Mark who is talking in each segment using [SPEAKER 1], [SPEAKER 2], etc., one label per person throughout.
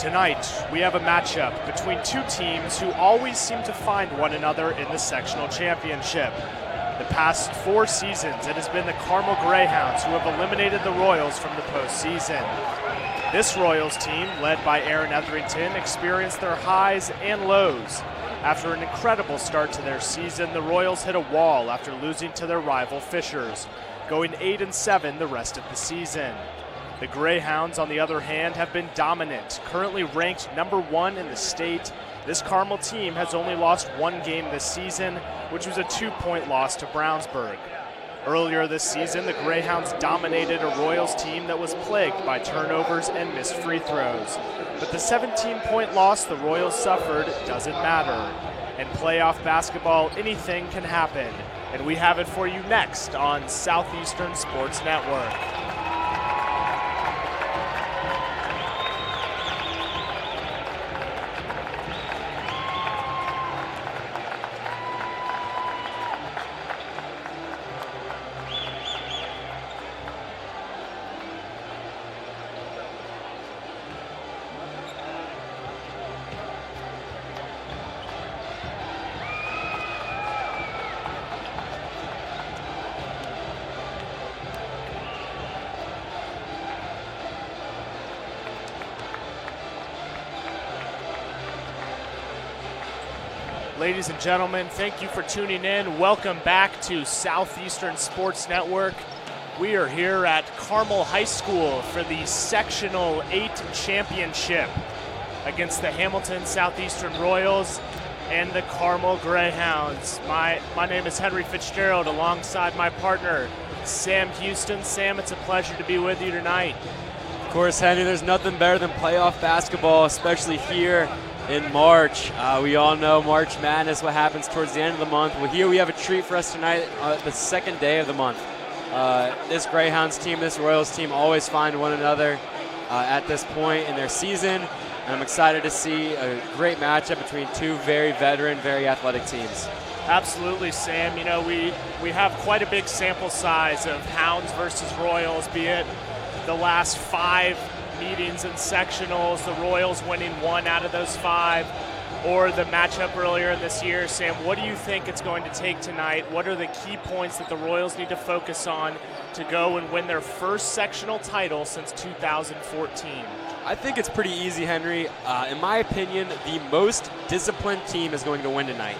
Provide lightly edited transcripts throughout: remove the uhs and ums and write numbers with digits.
[SPEAKER 1] Tonight, we have a matchup between two teams who always seem to find one another in the sectional championship. The past 4 seasons, it has been the Carmel Greyhounds who have eliminated the Royals from the postseason. This Royals team, led by Aaron Etherington, experienced their highs and lows. After an incredible start to their season, the Royals hit a wall after losing to their rival Fishers, going 8-7 the rest of the season. The Greyhounds, on the other hand, have been dominant, currently ranked number 1 in the state. This Carmel team has only lost 1 game this season, which was a 2-point loss to Brownsburg. Earlier this season, the Greyhounds dominated a Royals team that was plagued by turnovers and missed free throws. But the 17-point loss the Royals suffered doesn't matter. In playoff basketball, anything can happen. And we have it for you next on Southeastern Sports Network. Ladies and gentlemen, thank you for tuning in. Welcome back to Southeastern Sports Network. We are here at Carmel High School for the Sectional 8 Championship against the Hamilton Southeastern Royals and the Carmel Greyhounds. My name is Henry Fitzgerald alongside my partner, Sam Houston. Sam, it's a pleasure to be with you tonight.
[SPEAKER 2] Of course, Henry, there's nothing better than playoff basketball, especially here in March. We all know March Madness, what happens towards the end of the month. Well, here we have a treat for us tonight, the second day of the month. This Greyhounds team, this Royals team always find one another at this point in their season. And I'm excited to see a great matchup between two very veteran, very athletic teams.
[SPEAKER 1] Absolutely, Sam. You know, we have quite a big sample size of Hounds versus Royals, be it the last 5 meetings and sectionals, the Royals winning 1 out of those 5, or the matchup earlier this year. Sam, what do you think it's going to take tonight? What are the key points that the Royals need to focus on to go and win their first sectional title since 2014?
[SPEAKER 2] I think it's pretty easy, Henry. In my opinion, the most disciplined team is going to win tonight.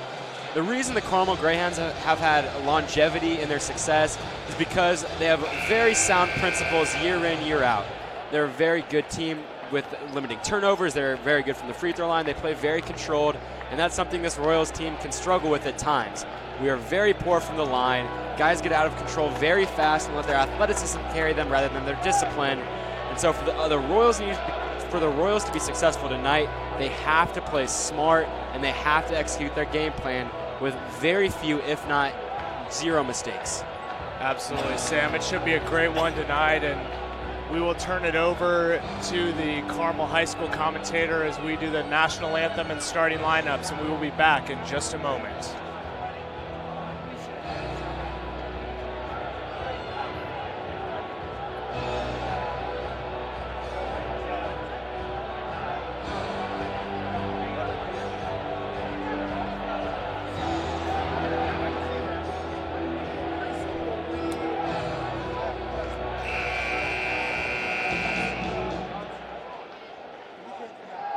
[SPEAKER 2] The reason the Carmel Greyhounds have had longevity in their success is because they have very sound principles year in, year out. They're a very good team with limiting turnovers. They're very good from the free throw line. They play very controlled, and that's something this Royals team can struggle with at times. We are very poor from the line. Guys get out of control very fast and let their athleticism carry them rather than their discipline. And so for the Royals to be successful tonight, they have to play smart and they have to execute their game plan with very few, if not 0 mistakes.
[SPEAKER 1] Absolutely, Sam. It should be a great one tonight, and we will turn it over to the Carmel High School commentator as we do the national anthem and starting lineups, and we will be back in just a moment.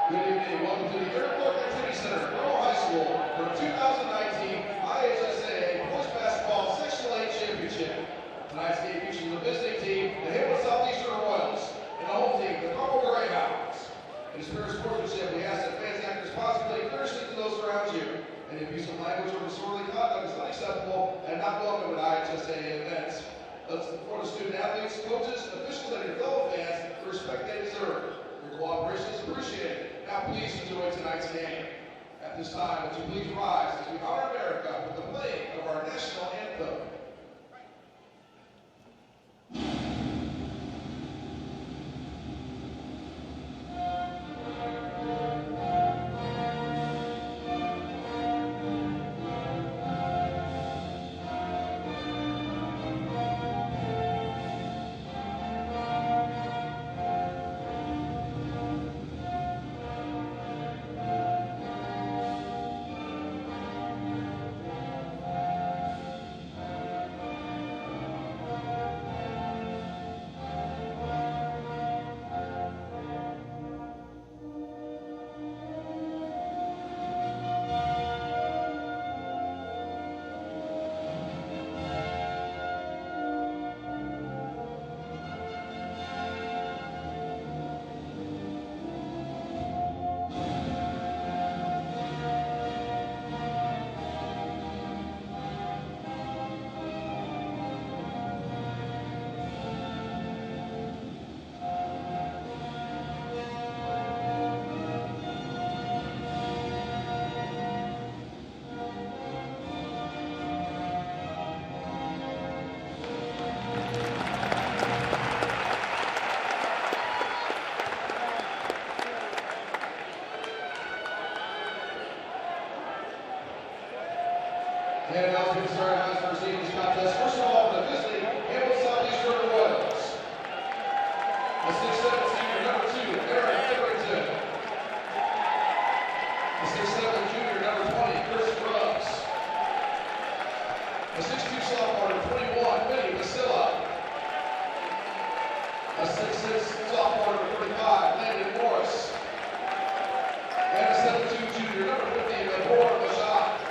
[SPEAKER 3] Good evening. Welcome to the Airport Activity Center, Carmel High School, for the 2019 IHSAA Boys Basketball Sectional 8 Championship. Tonight's game features the visiting team, the Hamilton Southeastern Royals, and the home team, the Carmel Greyhounds. In the spirit of sportsmanship, we ask that fans and actors positively courtesy to those around you. Any abuse of language or disorderly conduct is unacceptable and not welcome at IHSAA events. Let's look forward to student athletes, coaches, officials, and your fellow fans for respect they deserve. Your cooperation is appreciated. Now please enjoy tonight's game. At this time, would you please rise as we honor America with the playing of our national anthem. And now to start our first evening's contest. First of all, the visiting Carmel Southeastern Royals. The 6'7" senior number 2, Aaron Everington. The 6'7" junior number 20, Chris Grubbs. The 6'2" sophomore number 21, Vinny Vasilla. The 6'6" sophomore number 35, Landon Morris. And the 7'2" junior number 50, Lahore Bashad.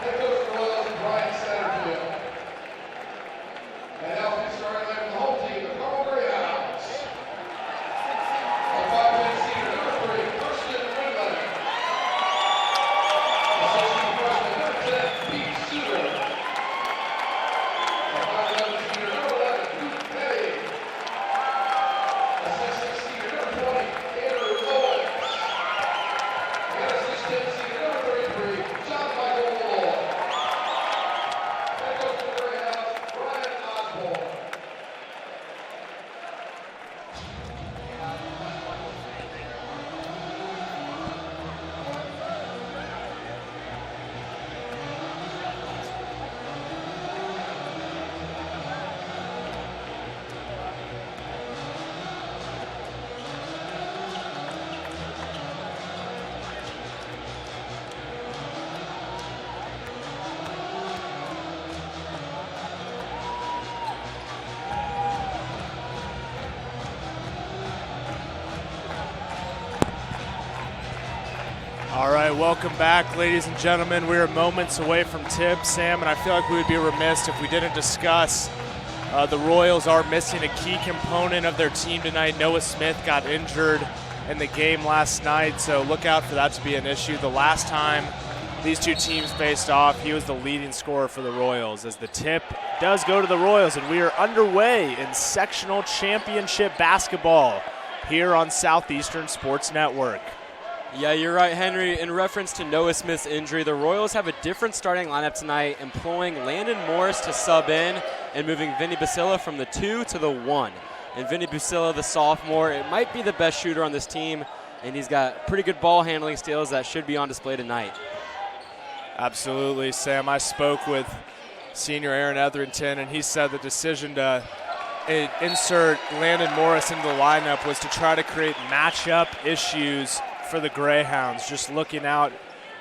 [SPEAKER 3] Head coach for the Royals, Brian Satterfield. And now to start from the home team, the Carmel Greyhounds. The 5'10" senior number 3, Kirsten Wingland. The 6'2" freshman number 10, Pete Suter. The 5'11" senior number 11, Luke Petty. The 6'6" senior number 20, Andrew Owens. And the 6'10" senior number 33, John Michael Malloy. Head coach for the Greyhounds, Brian Osborne.
[SPEAKER 1] All right, welcome back, ladies and gentlemen. We are moments away from tip, Sam, and I feel like we would be remiss if we didn't discuss the Royals are missing a key component of their team tonight. Noah Smith got injured in the game last night, so look out for that to be an issue. The last time these two teams faced off, he was the leading scorer for the Royals, as the tip does go to the Royals, and we are underway in sectional championship basketball here on Southeastern Sports Network.
[SPEAKER 2] Yeah, you're right, Henry. In reference to Noah Smith's injury, the Royals have a different starting lineup tonight, employing Landon Morris to sub in and moving Vinny Basilla from the 2 to the 1. And Vinny Basilla, the sophomore, it might be the best shooter on this team, and he's got pretty good ball handling skills that should be on display tonight.
[SPEAKER 1] Absolutely, Sam. I spoke with senior Aaron Etherington, and he said the decision to insert Landon Morris into the lineup was to try to create matchup issues for the Greyhounds. Just looking out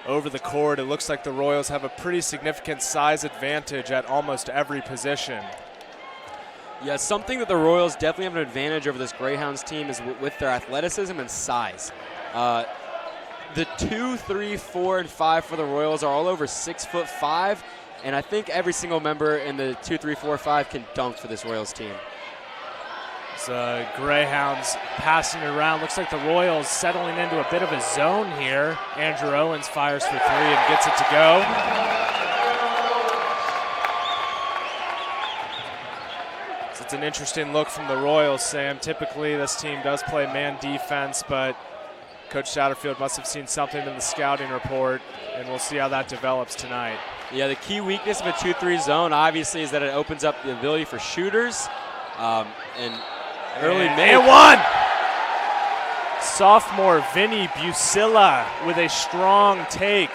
[SPEAKER 1] over the court, it looks like the Royals have a pretty significant size advantage at almost every position.
[SPEAKER 2] Yeah, something that the Royals definitely have an advantage over this Greyhounds team is with their athleticism and size. The 2, 3, 4, and 5 for the Royals are all over 6'5", and I think every single member in the 2, 3, 4, 5 can dunk for this Royals team.
[SPEAKER 1] Greyhounds passing it around. Looks like the Royals settling into a bit of a zone here. Andrew Owens fires for 3 and gets it to go. So it's an interesting look from the Royals, Sam. Typically this team does play man defense, but Coach Satterfield must have seen something in the scouting report, and we'll see how that develops tonight.
[SPEAKER 2] Yeah, the key weakness of a 2-3 zone obviously is that it opens up the ability for shooters and early make.
[SPEAKER 1] And one! Sophomore Vinny Busilla with a strong take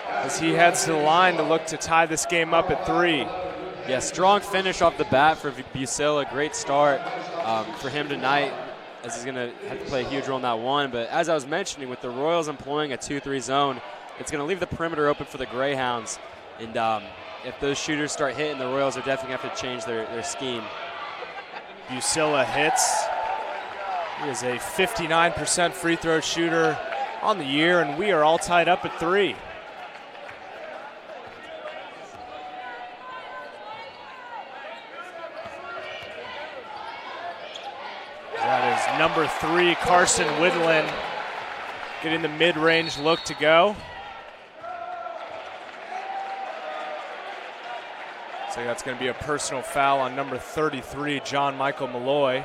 [SPEAKER 1] as he heads to the line to look to tie this game up at 3.
[SPEAKER 2] Yeah, strong finish off the bat for Busilla. Great start for him tonight, as he's going to have to play a huge role in that one. But as I was mentioning, with the Royals employing a 2-3 zone, it's going to leave the perimeter open for the Greyhounds. And if those shooters start hitting, the Royals are definitely going to have to change their scheme.
[SPEAKER 1] Busilla hits. He is a 59% free throw shooter on the year, and we are all tied up at 3. That is number 3, Carson Widlin, getting the mid-range look to go. So that's going to be a personal foul on number 33, John Michael Malloy.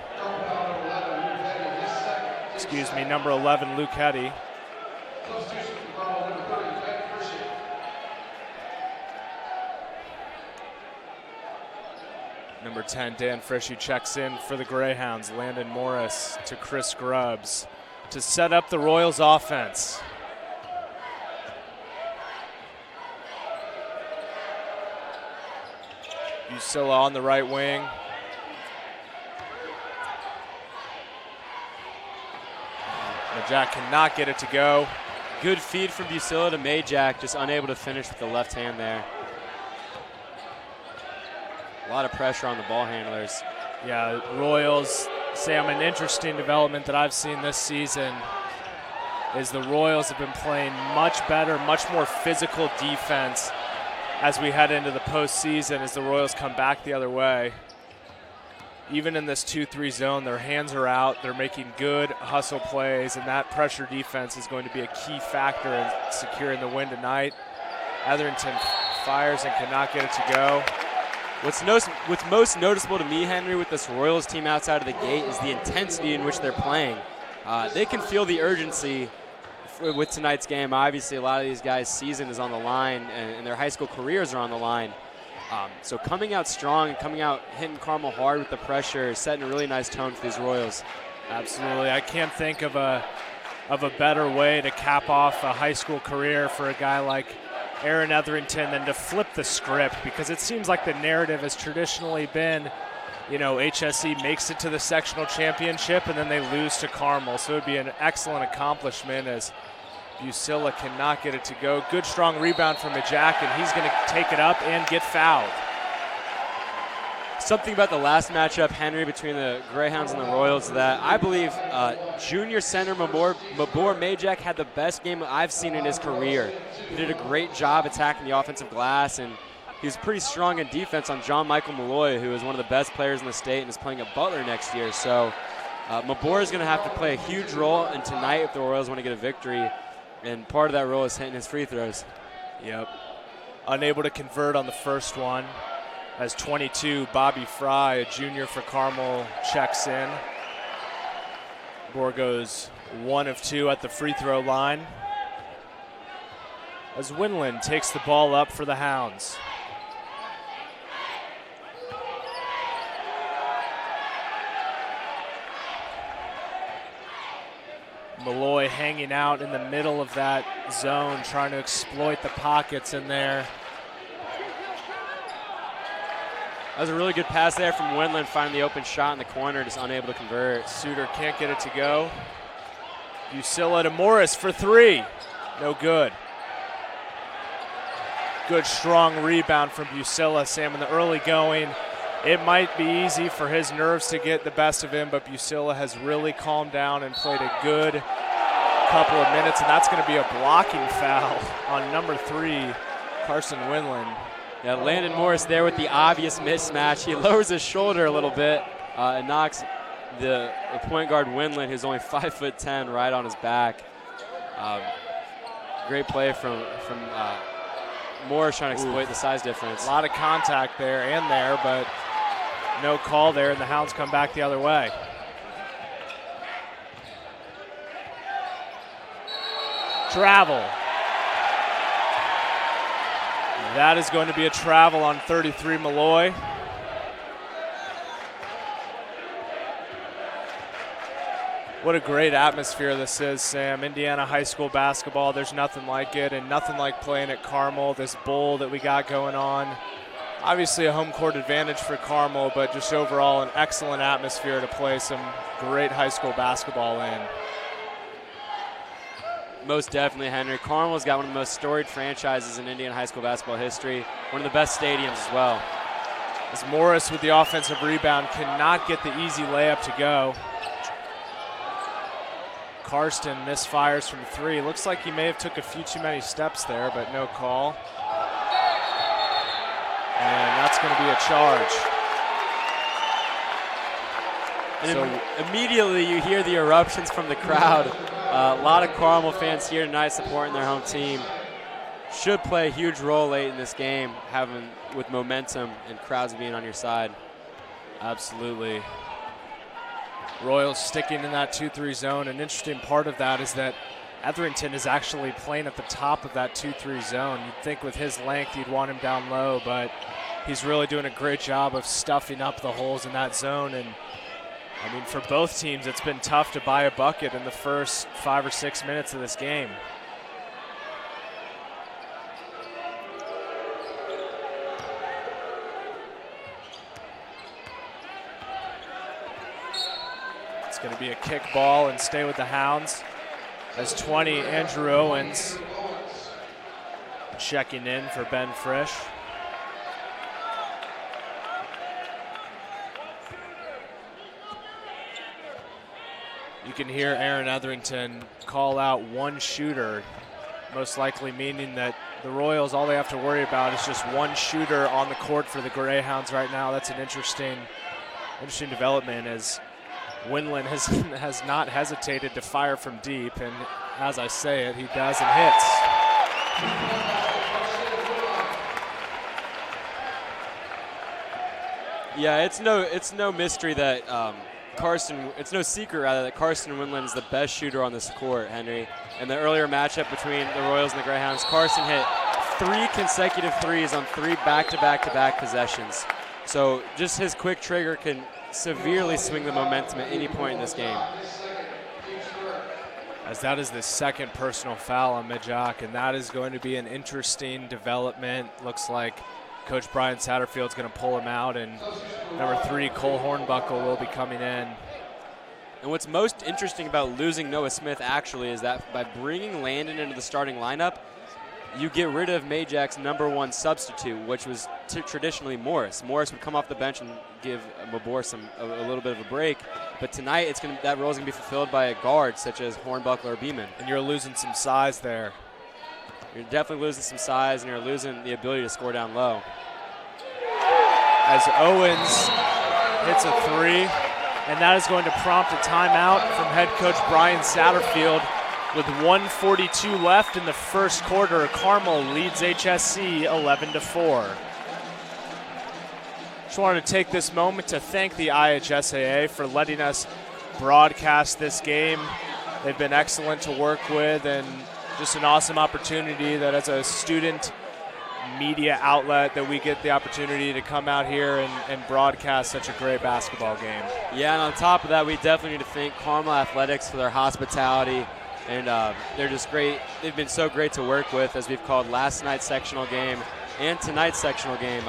[SPEAKER 1] Excuse me, number 11, Luke Hetty. Number 10, Dan Frishy checks in for the Greyhounds. Landon Morris to Chris Grubbs to set up the Royals offense. Busilla on the right wing. Majak cannot get it to go.
[SPEAKER 2] Good feed from Busilla to Majak, just unable to finish with the left hand there. A lot of pressure on the ball handlers.
[SPEAKER 1] Yeah, Royals, Sam, an interesting development that I've seen this season is the Royals have been playing much better, much more physical defense as we head into the postseason as the Royals come back the other way. Even in this 2-3 zone, their hands are out. They're making good hustle plays, and that pressure defense is going to be a key factor in securing the win tonight. Etherington fires and cannot get it to go.
[SPEAKER 2] What's most noticeable to me, Henry, with this Royals team outside of the gate is the intensity in which they're playing. They can feel the urgency with tonight's game. Obviously, a lot of these guys' season is on the line, and their high school careers are on the line. So coming out strong and coming out hitting Carmel hard with the pressure is setting a really nice tone for these Royals.
[SPEAKER 1] Absolutely. I can't think of a better way to cap off a high school career for a guy like Aaron Etherington than to flip the script, because it seems like the narrative has traditionally been, you know, HSE makes it to the sectional championship and then they lose to Carmel. So it would be an excellent accomplishment as Busilla cannot get it to go. Good strong rebound from Majak, and he's going to take it up and get fouled.
[SPEAKER 2] Something about the last matchup, Henry, between the Greyhounds and the Royals, that I believe junior center Mabor Majak had the best game I've seen in his career. He did a great job attacking the offensive glass, and he was pretty strong in defense on John Michael Malloy, who is one of the best players in the state and is playing at Butler next year. So Mabor is going to have to play a huge role in tonight if the Royals want to get a victory, and part of that role is hitting his free throws.
[SPEAKER 1] Yep. Unable to convert on the first one. As 22, Bobby Fry, a junior for Carmel, checks in. Mabor goes 1 of 2 at the free throw line. As Winland takes the ball up for the Hounds. Malloy hanging out in the middle of that zone, trying to exploit the pockets in there.
[SPEAKER 2] That was a really good pass there from Winland, finding the open shot in the corner, just unable to convert.
[SPEAKER 1] Suter can't get it to go. Busilla to Morris for 3. No good. Good strong rebound from Busilla. Sam, in the early going, it might be easy for his nerves to get the best of him, but Busilla has really calmed down and played a good couple of minutes, and that's going to be a blocking foul on number 3, Carson Winland.
[SPEAKER 2] Yeah, Landon Morris there with the obvious mismatch. He lowers his shoulder a little bit and knocks the point guard Winland, who's only 5'10", right on his back. Great play from Morris trying to exploit the size difference.
[SPEAKER 1] A lot of contact there and there, but no call there, and the Hounds come back the other way. Travel. That is going to be a travel on 33, Malloy. What a great atmosphere this is, Sam. Indiana high school basketball, there's nothing like it, and nothing like playing at Carmel, this bowl that we got going on. Obviously a home court advantage for Carmel, but just overall an excellent atmosphere to play some great high school basketball in.
[SPEAKER 2] Most definitely, Henry. Carmel's got one of the most storied franchises in Indiana high school basketball history, one of the best stadiums as well.
[SPEAKER 1] As Morris with the offensive rebound cannot get the easy layup to go. Karsten misfires from 3. Looks like he may have took a few too many steps there, but no call. And that's going to be a charge.
[SPEAKER 2] And immediately you hear the eruptions from the crowd. A lot of Carmel fans here tonight supporting their home team. Should play a huge role late in this game, with momentum and crowds being on your side.
[SPEAKER 1] Absolutely. Royals sticking in that 2-3 zone. An interesting part of that is that Etherington is actually playing at the top of that 2-3 zone. You'd think with his length you'd want him down low, but he's really doing a great job of stuffing up the holes in that zone. And I mean, for both teams, it's been tough to buy a bucket in the first 5 or 6 minutes of this game. It's going to be a kick ball and stay with the Hounds. As 20, Andrew Owens checking in for Ben Frisch. You can hear Aaron Etherington call out one shooter, most likely meaning that the Royals, all they have to worry about is just one shooter on the court for the Greyhounds right now. That's an interesting development, as Winland has not hesitated to fire from deep, and as I say it, he does and hits.
[SPEAKER 2] Yeah, it's no mystery that it's no secret rather that Carson Winland is the best shooter on this court, Henry. In the earlier matchup between the Royals and the Greyhounds, Carson hit 3 consecutive threes on 3 back-to-back-to-back possessions. So just his quick trigger can severely swing the momentum at any point in this game.
[SPEAKER 1] As that is the second personal foul on Midjock, and that is going to be an interesting development. Looks like Coach Brian Satterfield's going to pull him out, and number 3, Cole Hornbuckle, will be coming in.
[SPEAKER 2] And what's most interesting about losing Noah Smith actually is that by bringing Landon into the starting lineup, you get rid of Majak's number 1 substitute, which was traditionally Morris. Morris would come off the bench and give Mabor a little bit of a break, but tonight that role is going to be fulfilled by a guard such as Hornbuckle or Beeman.
[SPEAKER 1] And you're losing some size there.
[SPEAKER 2] You're definitely losing some size, and you're losing the ability to score down low.
[SPEAKER 1] As Owens hits a 3, and that is going to prompt a timeout from head coach Brian Satterfield. With 1:42 left in the first quarter, Carmel leads HSE 11-4. Just wanted to take this moment to thank the IHSAA for letting us broadcast this game. They've been excellent to work with, and just an awesome opportunity that as a student media outlet that we get the opportunity to come out here and broadcast such a great basketball game.
[SPEAKER 2] Yeah, and on top of that, we definitely need to thank Carmel Athletics for their hospitality. And they're just great. They've been so great to work with, as we've called last night's sectional game and tonight's sectional game.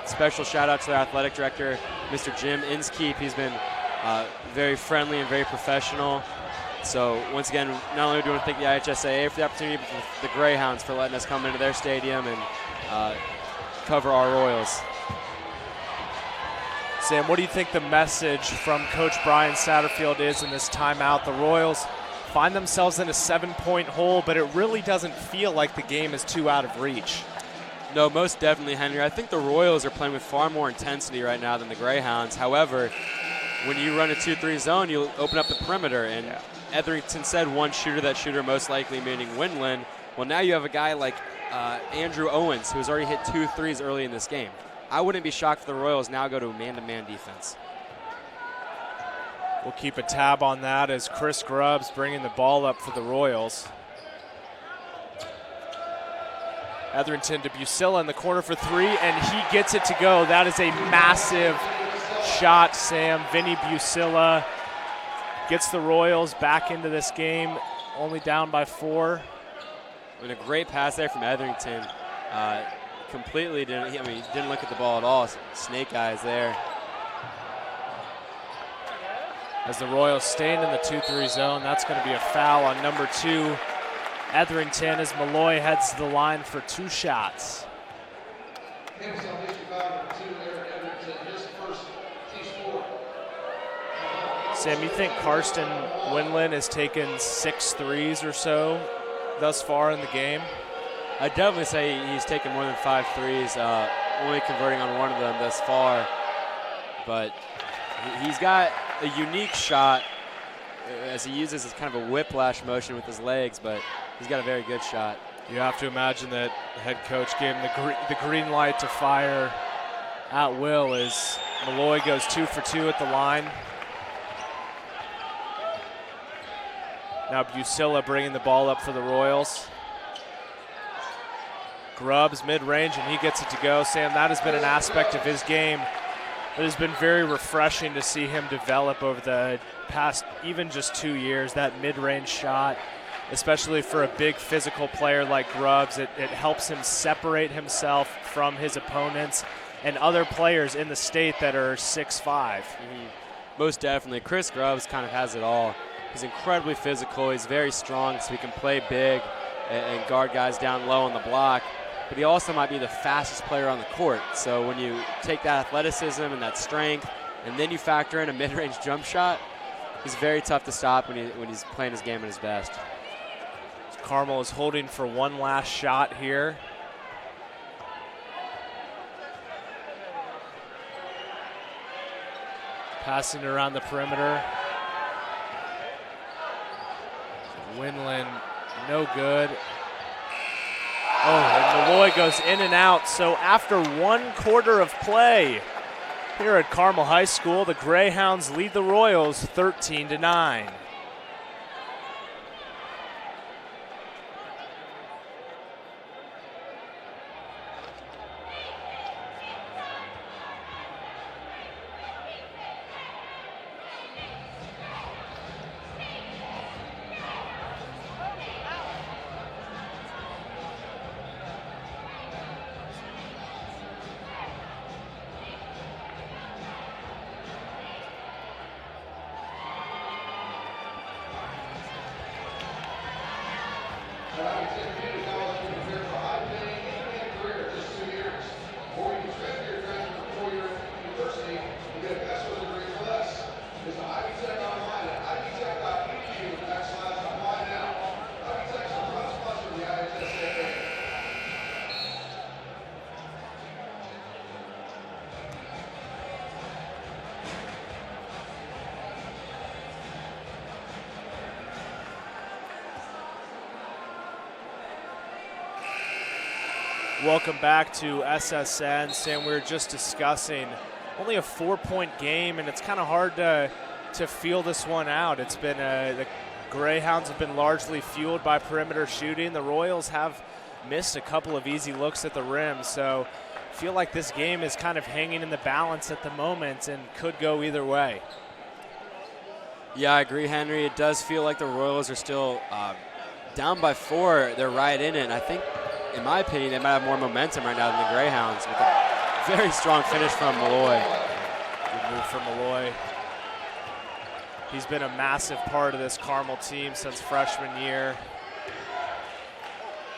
[SPEAKER 2] Special shout out to their athletic director, Mr. Jim Inskeep. He's been very friendly and very professional. So once again, not only do we want to thank the IHSAA for the opportunity, but the Greyhounds for letting us come into their stadium and cover our Royals.
[SPEAKER 1] Sam, what do you think the message from Coach Brian Satterfield is in this timeout? The Royals find themselves in a 7-point hole, but it really doesn't feel like the game is too out of reach.
[SPEAKER 2] No, most definitely, Henry. I think the Royals are playing with far more intensity right now than the Greyhounds. However, when you run a 2-3 zone, you open up the perimeter, and Etherington said one shooter, that shooter most likely meaning Winland. Well, now you have a guy like Andrew Owens, who has already hit 2 threes early in this game. I wouldn't be shocked if the Royals now go to a man-to-man defense.
[SPEAKER 1] We'll keep a tab on that as Chris Grubbs bringing the ball up for the Royals. Etherington to Busilla in the corner for 3, and he gets it to go. That is a massive shot, Sam. Vinny Busilla gets the Royals back into this game, only down by 4.
[SPEAKER 2] And a great pass there from Etherington. Completely didn't look at the ball at all. Snake eyes there.
[SPEAKER 1] As the Royals staying in the 2-3 zone, that's going to be a foul on number 2, Etherington, as Malloy heads to the line for 2 shots. Sam, you think Karsten Winland has taken 6 threes or so thus far in the game?
[SPEAKER 2] I'd definitely say he's taken more than 5 threes, only converting on one of them thus far. But he's got a unique shot as he uses as kind of a whiplash motion with his legs, but he's got a very good shot.
[SPEAKER 1] You have to imagine that the head coach gave him the green light to fire at will as Malloy goes 2 for 2 at the line. Now Busilla bringing the ball up for the Royals. Grubbs mid-range, and he gets it to go. Sam, that has been an aspect of his game that has been very refreshing to see him develop over the past even just 2 years. That mid-range shot, especially for a big physical player like Grubbs, it helps him separate himself from his opponents and other players in the state that are 6'5".
[SPEAKER 2] Mm-hmm. Most definitely. Chris Grubbs kind of has it all. He's incredibly physical. He's very strong, so he can play big and guard guys down low on the block. But he also might be the fastest player on the court. So when you take that athleticism and that strength, and then you factor in a mid-range jump shot, he's very tough to stop when he's playing his game at his best.
[SPEAKER 1] Carmel is holding for one last shot here. Passing it around the perimeter. Winland, no good. Oh, and Malloy goes in and out. So after 1 quarter of play here at Carmel High School, the Greyhounds lead the Royals 13-9. Welcome back to SSN. Sam, we were just discussing only a 4-point game, and it's kind of hard to feel this one out. It's been the Greyhounds have been largely fueled by perimeter shooting. The Royals have missed a couple of easy looks at the rim, so I feel like this game is kind of hanging in the balance at the moment and could go either way.
[SPEAKER 2] Yeah, I agree, Henry. It does feel like the Royals are still down by 4. They're right in it, and I think, in my opinion, they might have more momentum right now than the Greyhounds, with a very strong finish from Malloy.
[SPEAKER 1] Good move from Malloy. He's been a massive part of this Carmel team since freshman year.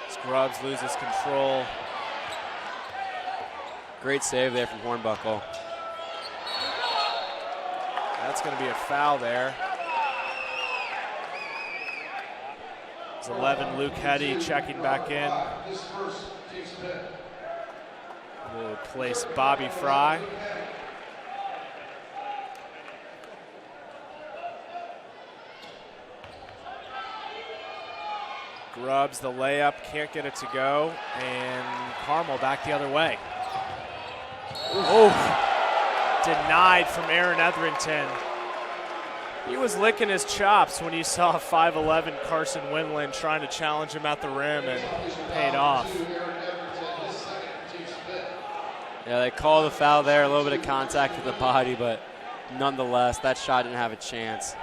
[SPEAKER 1] Scruggs loses control.
[SPEAKER 2] Great save there from Hornbuckle.
[SPEAKER 1] That's going to be a foul there. It's 11, Luke Hetty checking back in. We'll replace Bobby Fry. Grubbs the layup, can't get it to go, and Carmel back the other way. Oh, denied from Aaron Etherington. He was licking his chops when he saw 5'11" Carson Winland trying to challenge him at the rim, and paid off.
[SPEAKER 2] Yeah, they call the foul there, a little bit of contact with the body, but nonetheless, that shot didn't have a chance.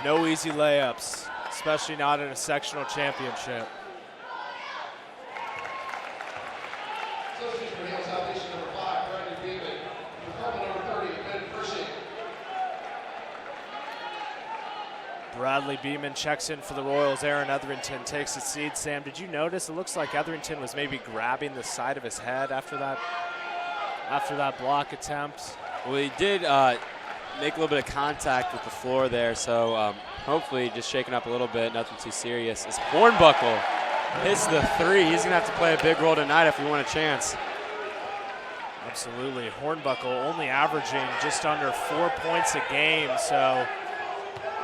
[SPEAKER 1] No easy layups, especially not in a sectional championship. Bradley Beeman checks in for the Royals. Aaron Etherington takes a seat. Sam, did you notice? It looks like Etherington was maybe grabbing the side of his head after that block attempt.
[SPEAKER 2] Well, he did make a little bit of contact with the floor there, so hopefully just shaking up a little bit, nothing too serious. As Hornbuckle hits the 3, he's going to have to play a big role tonight if we want a chance.
[SPEAKER 1] Absolutely. Hornbuckle only averaging just under 4 points a game, so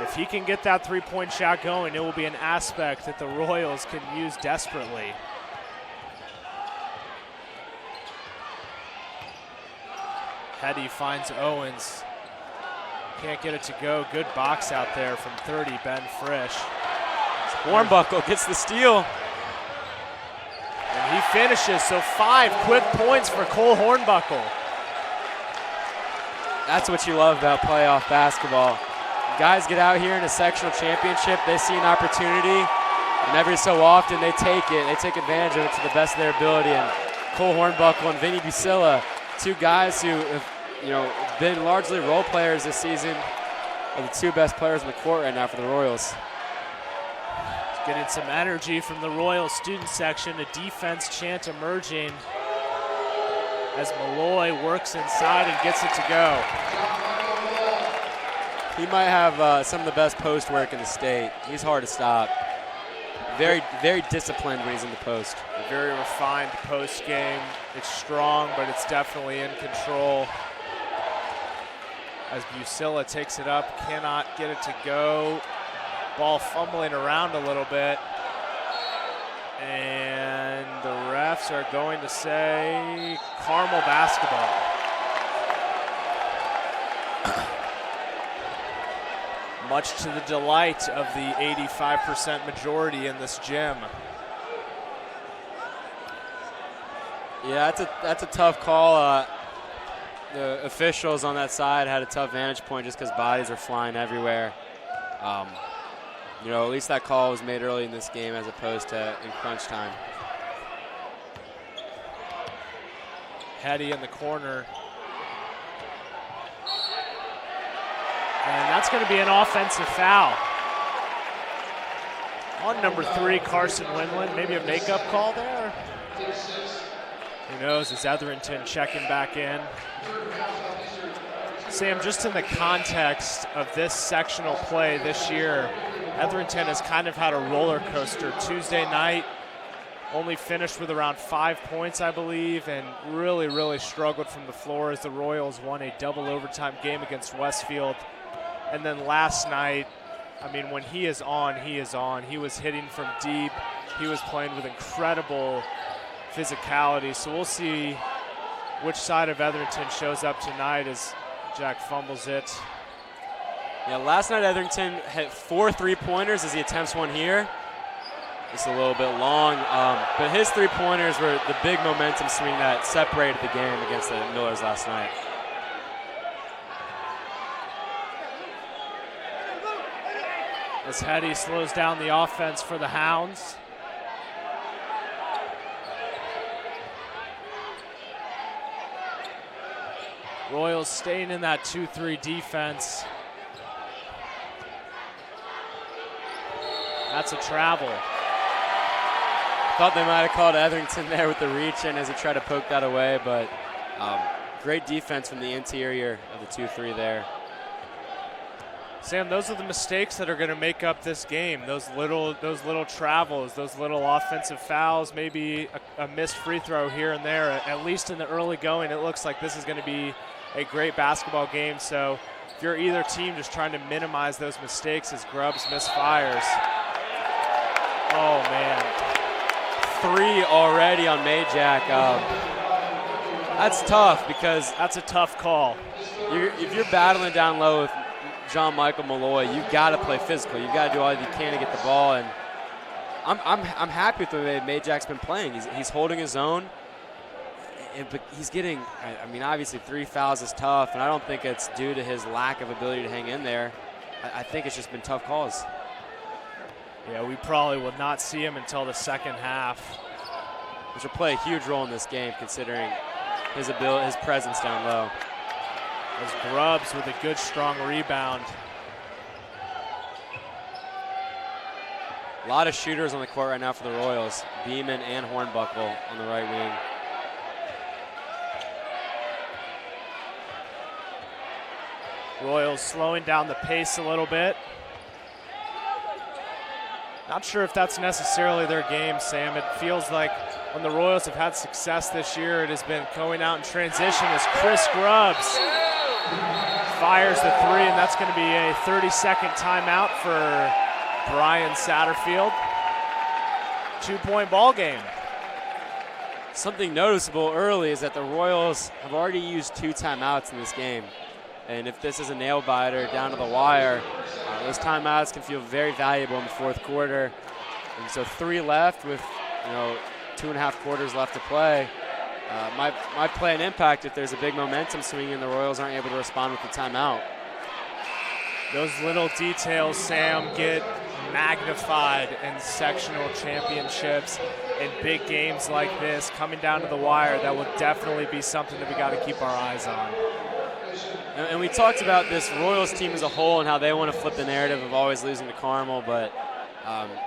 [SPEAKER 1] if he can get that 3-point shot going, it will be an aspect that the Royals can use desperately. Hetty finds Owens. Can't get it to go. Good box out there from 30, Ben Frisch.
[SPEAKER 2] Hornbuckle gets the steal.
[SPEAKER 1] And he finishes, so 5 quick points for Cole Hornbuckle.
[SPEAKER 2] That's what you love about playoff basketball. Guys get out here in a sectional championship, they see an opportunity, and every so often they take it. They take advantage of it to the best of their ability. And Cole Hornbuckle and Vinny Busilla, 2 guys who have, been largely role players this season, are the two best players in the court right now for the Royals.
[SPEAKER 1] Getting some energy from the Royal student section, a defense chant emerging as Malloy works inside and gets it to go.
[SPEAKER 2] He might have some of the best post work in the state. He's hard to stop. Very, very disciplined when he's in the post.
[SPEAKER 1] A very refined post game. It's strong, but it's definitely in control. As Busilla takes it up, cannot get it to go. Ball fumbling around a little bit. And the refs are going to say Carmel basketball. Much to the delight of the 85% majority in this gym.
[SPEAKER 2] Yeah, that's a tough call. The officials on that side had a tough vantage point just because bodies are flying everywhere. At least that call was made early in this game as opposed to in crunch time.
[SPEAKER 1] Hetty in the corner. And that's going to be an offensive foul. On number 3, Carson Winland. Maybe a makeup call there. Who knows, is Etherington checking back in? Sam, just in the context of this sectional play this year, Etherington has kind of had a roller coaster. Tuesday night, only finished with around 5 points, I believe, and really, really struggled from the floor as the Royals won a double overtime game against Westfield. And then last night, I mean, when he is on, he is on. He was hitting from deep. He was playing with incredible physicality. So we'll see which side of Etherington shows up tonight as Jack fumbles it.
[SPEAKER 2] Yeah, last night Etherington hit 4 3-pointers as he attempts one here. Just a little bit long, but his 3-pointers were the big momentum swing that separated the game against the Millers last night.
[SPEAKER 1] As Hetty slows down the offense for the Hounds. Royals staying in that 2-3 defense. That's a travel.
[SPEAKER 2] Thought they might have called Etherington there with the reach in as he tried to poke that away, but great defense from the interior of the 2-3 there.
[SPEAKER 1] Sam, those are the mistakes that are going to make up this game. Those little travels, those little offensive fouls, maybe a missed free throw here and there. At least in the early going, it looks like this is going to be a great basketball game. So if you're either team just trying to minimize those mistakes as Grubbs misfires. Oh, man.
[SPEAKER 2] 3 already on Majak. That's tough because
[SPEAKER 1] that's a tough call.
[SPEAKER 2] If you're battling down low with John Michael Malloy, you've got to play physical. You've got to do all you can to get the ball. And I'm happy with the way Majak's been playing. He's holding his own, but he's getting. I mean, obviously 3 fouls is tough, and I don't think it's due to his lack of ability to hang in there. I think it's just been tough calls.
[SPEAKER 1] Yeah, we probably will not see him until the second half,
[SPEAKER 2] which will play a huge role in this game, considering his presence down low.
[SPEAKER 1] As Grubbs with a good, strong rebound.
[SPEAKER 2] A lot of shooters on the court right now for the Royals. Beeman and Hornbuckle on the right wing.
[SPEAKER 1] Royals slowing down the pace a little bit. Not sure if that's necessarily their game, Sam. It feels like when the Royals have had success this year, it has been going out in transition as Chris Grubbs fires the 3, and that's going to be a 30-second timeout for Brian Satterfield. 2-point ball game.
[SPEAKER 2] Something noticeable early is that the Royals have already used 2 timeouts in this game. And if this is a nail-biter down to the wire, those timeouts can feel very valuable in the fourth quarter. And so 3 left with 2.5 quarters left to play. Might play an impact if there's a big momentum swing and the Royals aren't able to respond with the timeout.
[SPEAKER 1] Those little details, Sam, get magnified in sectional championships and big games like this coming down to the wire. That will definitely be something that we got to keep our eyes on.
[SPEAKER 2] And we talked about this Royals team as a whole and how they want to flip the narrative of always losing to Carmel, but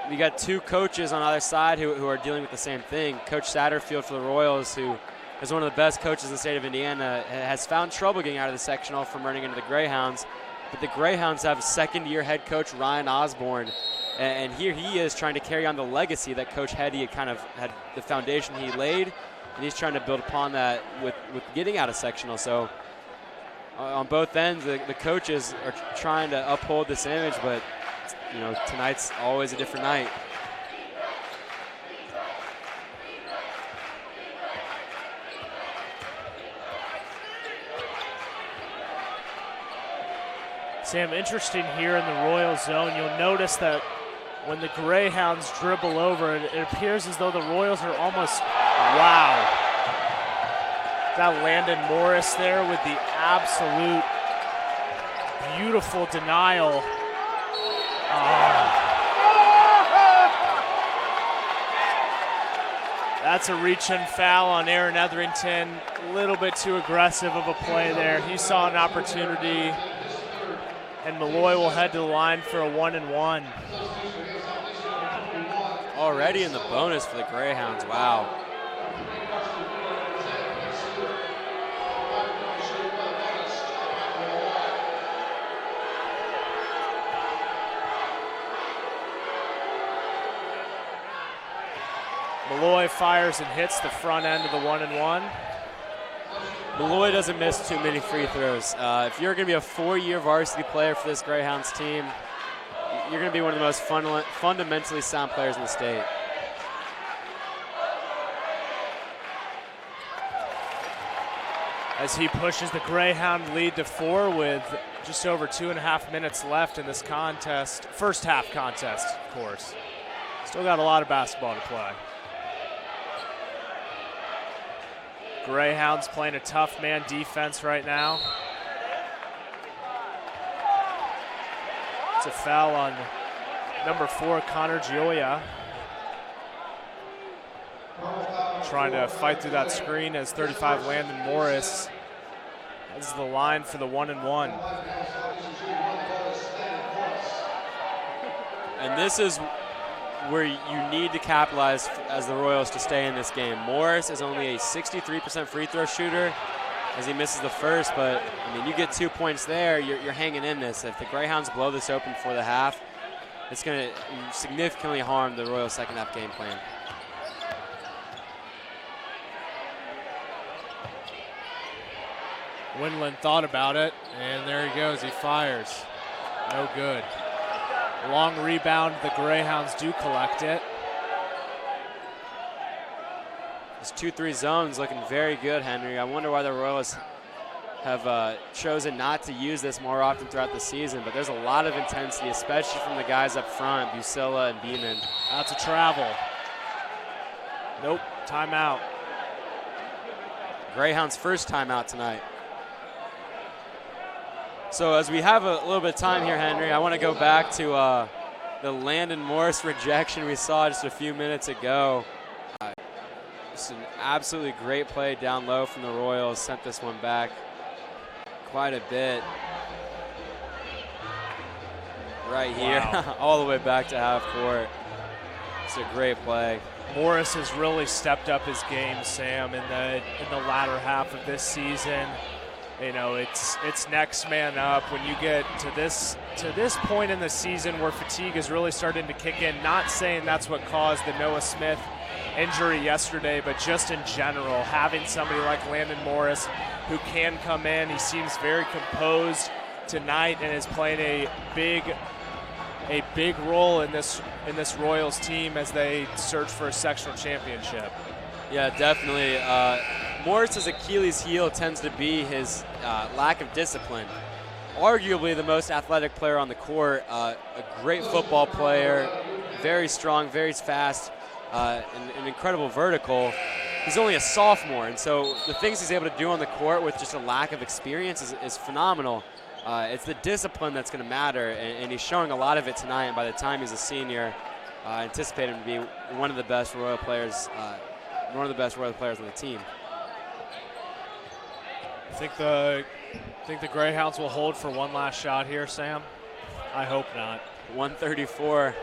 [SPEAKER 2] we got two coaches on either side who are dealing with the same thing. Coach Satterfield for the Royals, who is one of the best coaches in the state of Indiana, has found trouble getting out of the sectional from running into the Greyhounds. But the Greyhounds have second-year head coach Ryan Osborne, and here he is trying to carry on the legacy that Coach Hetty had the foundation he laid, and he's trying to build upon that with getting out of sectional. So on both ends, the coaches are trying to uphold this image, but tonight's always a different night.
[SPEAKER 1] Sam, interesting here in the Royal zone. You'll notice that when the Greyhounds dribble over, it appears as though the Royals are almost, wow. That Landon Morris there with the absolute beautiful denial. That's a reach-in foul on Aaron Etherington. A little bit too aggressive of a play there. He saw an opportunity, and Malloy will head to the line for a 1-and-1.
[SPEAKER 2] Already in the bonus for the Greyhounds, wow.
[SPEAKER 1] Malloy fires and hits the front end of the 1-and-1.
[SPEAKER 2] Malloy doesn't miss too many free throws. If you're going to be a 4-year varsity player for this Greyhounds team, you're going to be one of the most fundamentally sound players in the state.
[SPEAKER 1] As he pushes the Greyhound lead to 4 with just over 2.5 minutes left in this contest. First half contest, of course. Still got a lot of basketball to play. Greyhounds playing a tough man defense right now. It's a foul on number 4, Connor Gioia. Trying to fight through that screen as 35 Landon Morris heads the line for the 1-and-1.
[SPEAKER 2] And this is where you need to capitalize as the Royals to stay in this game. Morris is only a 63% free throw shooter as he misses the first, but I mean, you get 2 points there, you're hanging in this. If the Greyhounds blow this open for the half, it's going to significantly harm the Royals' second half game plan.
[SPEAKER 1] Windland thought about it, and there he goes, he fires. No good. Long rebound, the Greyhounds do collect it.
[SPEAKER 2] This 2-3 zone's looking very good, Henry. I wonder why the Royals have chosen not to use this more often throughout the season, but there's a lot of intensity, especially from the guys up front, Busilla and Beeman.
[SPEAKER 1] That's a travel. Nope, timeout.
[SPEAKER 2] Greyhounds' first timeout tonight. So as we have a little bit of time here, Henry, I want to go back to the Landon Morris rejection we saw just a few minutes ago. Just an absolutely great play down low from the Royals. Sent this one back quite a bit. Right here,
[SPEAKER 1] Wow.
[SPEAKER 2] all the way back to half court. It's a great play.
[SPEAKER 1] Morris has really stepped up his game, Sam, in the latter half of this season. You know, it's next man up when you get to this point in the season where fatigue is really starting to kick in. Not saying that's what caused the Noah Smith injury yesterday, but just in general, having somebody like Landon Morris who can come in. He seems very composed tonight and is playing a big role in this Royals team as they search for a sectional championship.
[SPEAKER 2] Yeah, definitely. Morris's Achilles heel tends to be his lack of discipline. Arguably the most athletic player on the court, a great football player, very strong, very fast, an incredible vertical. He's only a sophomore, and so the things he's able to do on the court with just a lack of experience is phenomenal. It's the discipline that's going to matter, and he's showing a lot of it tonight. And by the time he's a senior, I anticipate him to be one of the best Royal players, on the team.
[SPEAKER 1] I think the Think the Greyhounds will hold for one last shot here, Sam? I hope not.
[SPEAKER 2] 134.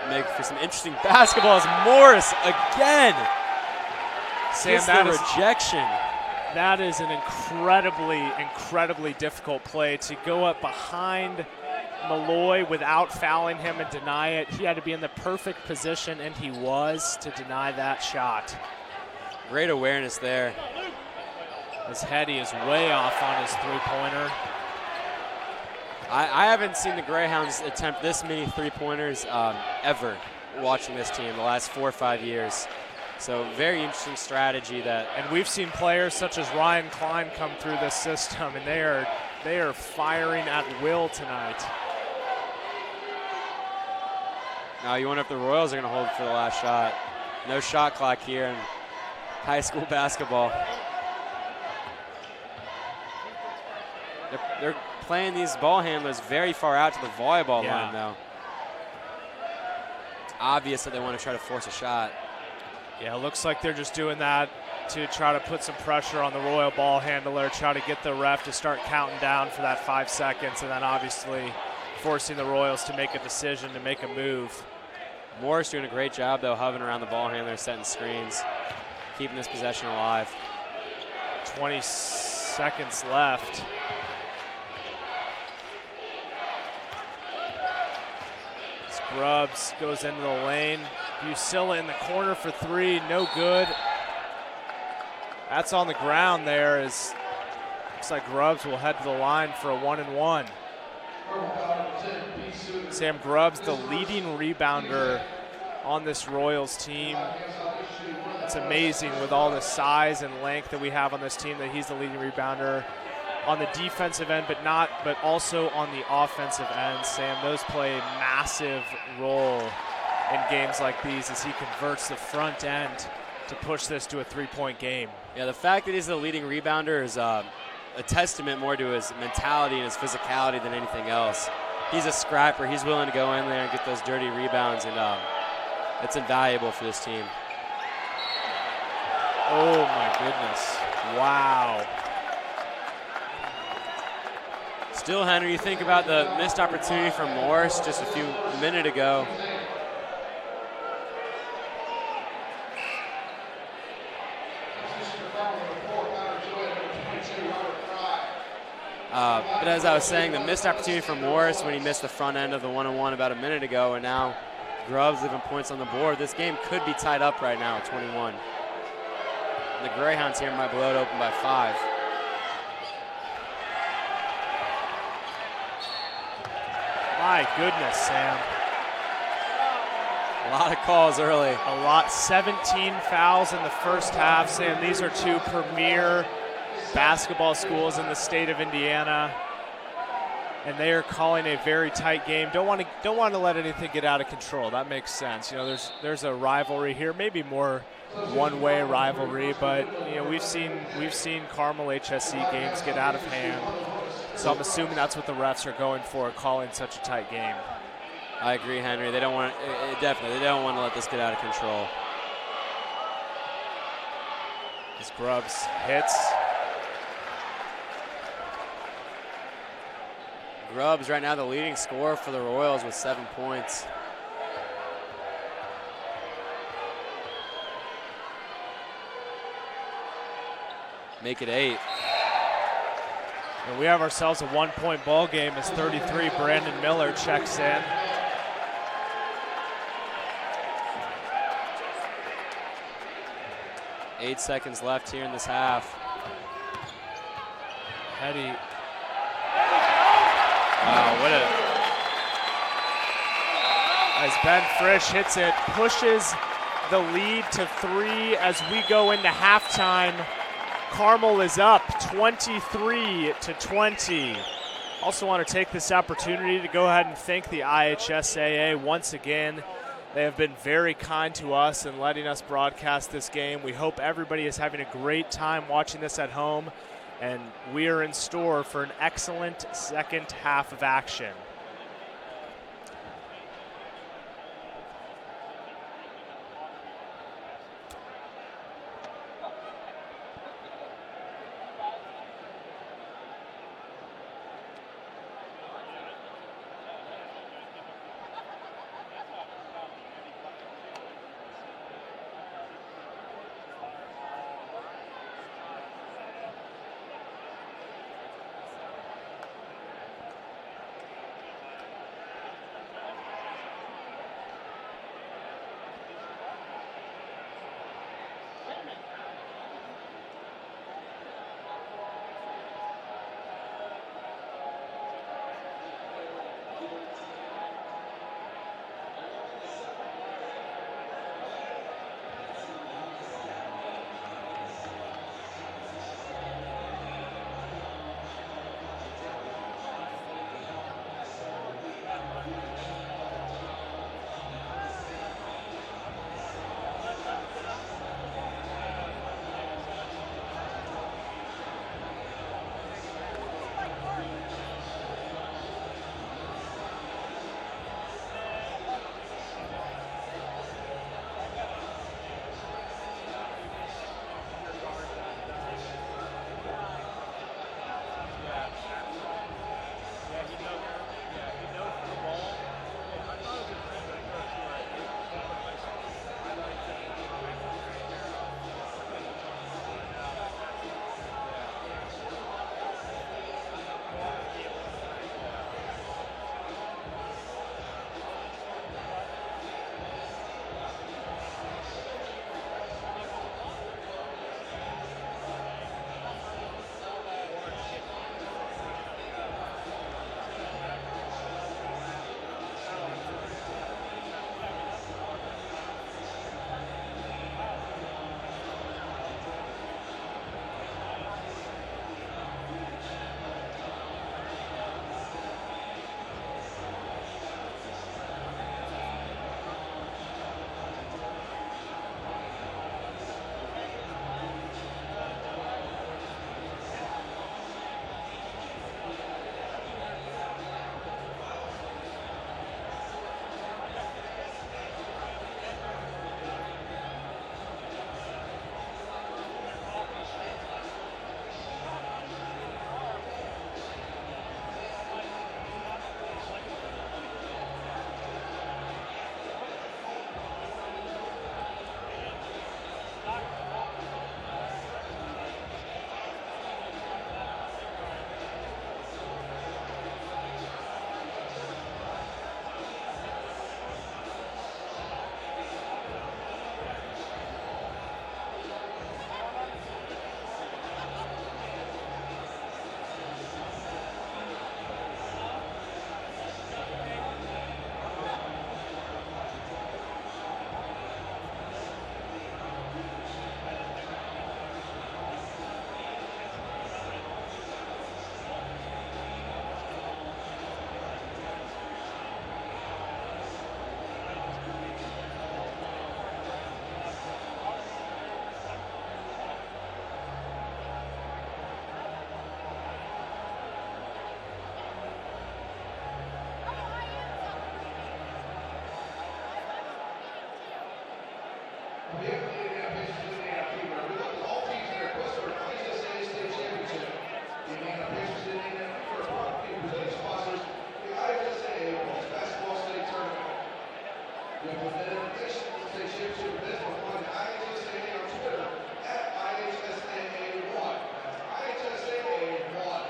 [SPEAKER 2] Make for some interesting basketball as Morris again.
[SPEAKER 1] Sam,
[SPEAKER 2] Gets the rejection.
[SPEAKER 1] That is an incredibly difficult play to go up behind Malloy without fouling him and deny it. He had to be in the perfect position, and he was, to deny that shot.
[SPEAKER 2] Great awareness there.
[SPEAKER 1] His heady is way off on his three-pointer.
[SPEAKER 2] I haven't seen the Greyhounds attempt this many three-pointers ever watching this team the last 4 or 5 years. So very interesting strategy that.
[SPEAKER 1] And we've seen players such as Ryan Klein come through this system, and they are firing at will tonight.
[SPEAKER 2] Now you wonder if the Royals are going to hold for the last shot. No shot clock here in high school basketball. They're playing these ball handlers very far out to the volleyball line, though. It's obvious that they want to try to force a shot.
[SPEAKER 1] Yeah, it looks like they're just doing that to try to put some pressure on the Royal ball handler, try to get the ref to start counting down for that 5 seconds, and then obviously forcing the Royals to make a decision, to make a move.
[SPEAKER 2] Morris doing a great job, though, hovering around the ball handler, setting screens, keeping this possession alive.
[SPEAKER 1] 20 seconds left. Grubbs goes into the lane. Busilla in the corner for three, no good. That's on the ground there. Looks like Grubbs will head to the line for a 1-and-1. Sam Grubbs, the leading rebounder on this Royals team. It's amazing with all the size and length that we have on this team that he's the leading rebounder on the defensive end, but also on the offensive end. Sam, those play a massive role in games like these as he converts the front end to push this to a three-point game.
[SPEAKER 2] Yeah, the fact that he's the leading rebounder is a testament more to his mentality and his physicality than anything else. He's a scrapper. He's willing to go in there and get those dirty rebounds, and it's invaluable for this team.
[SPEAKER 1] Oh, my goodness. Wow.
[SPEAKER 2] Still, Henry, you think about the missed opportunity from Morris just a minute ago. But as I was saying, the missed opportunity from Morris when he missed the front end of the 1-on-1 about a minute ago, and now Grubbs leaving points on the board. This game could be tied up right now at 21. And the Greyhounds here might blow it open by 5.
[SPEAKER 1] My goodness, Sam.
[SPEAKER 2] A lot of calls early.
[SPEAKER 1] A lot. 17 fouls in the first half, Sam. These are two premier basketball schools in the state of Indiana, and they are calling a very tight game. Don't want to let anything get out of control. That makes sense. You know, there's a rivalry here, maybe more one-way rivalry, but you know, we've seen Carmel HSE games get out of hand. So I'm assuming that's what the refs are going for, calling such a tight game.
[SPEAKER 2] I agree, Henry. They don't want definitely. They don't want to let this get out of control.
[SPEAKER 1] As Grubbs hits.
[SPEAKER 2] Grubbs right now the leading scorer for the Royals with 7 points. Make it 8.
[SPEAKER 1] And we have ourselves a 1-point ball game as 33 Brandon Miller checks in.
[SPEAKER 2] Eight seconds left here in this half.
[SPEAKER 1] Heady.
[SPEAKER 2] Wow, what
[SPEAKER 1] As Ben Frisch hits it, pushes the lead to 3 as we go into halftime. Carmel is up 23-20. Also want to take this opportunity to go ahead and thank the IHSAA once again. They have been very kind to us in letting us broadcast this game. We hope everybody is having a great time watching this at home, and we are in store for an excellent second half of action.
[SPEAKER 3] We have the Indiana Pacers and Indiana Fever. We look at all teams in their quest for an IHSAA state championship. The Indiana Pacers and Indiana Fever are proud to be presenting sponsors of the IHSAA Women's Basketball State Tournament. We have presented the National State Championship event by following the IHSAA on Twitter at IHSAA1. That's IHSAA1.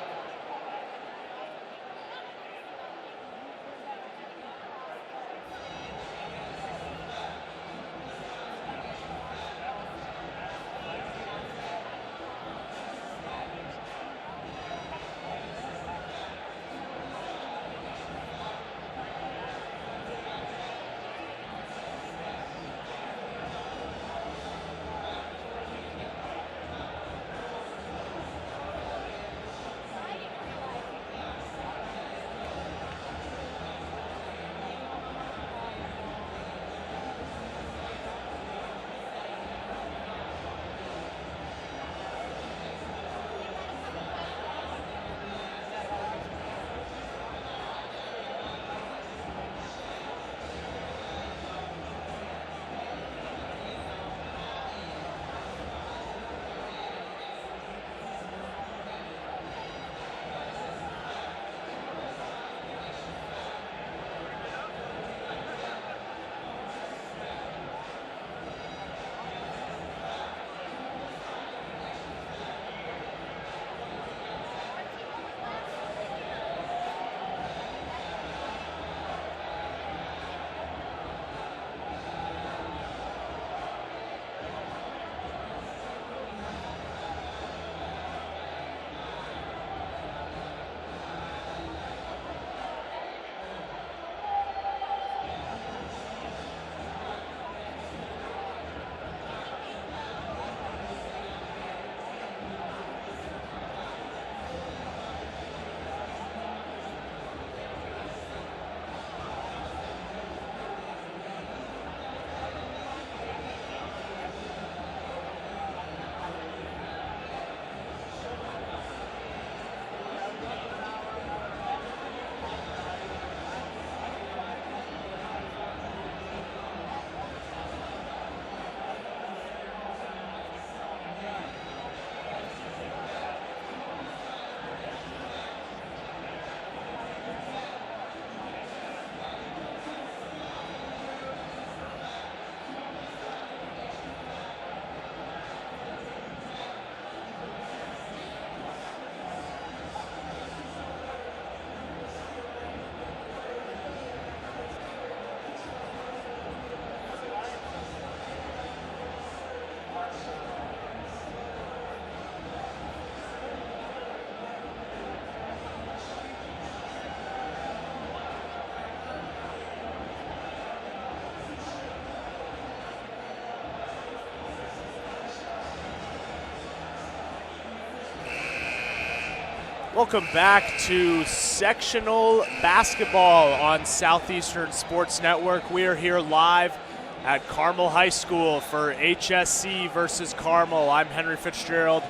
[SPEAKER 1] Welcome back to sectional basketball on Southeastern Sports Network. We are here live at Carmel High School for HSE versus Carmel. I'm Henry Fitzgerald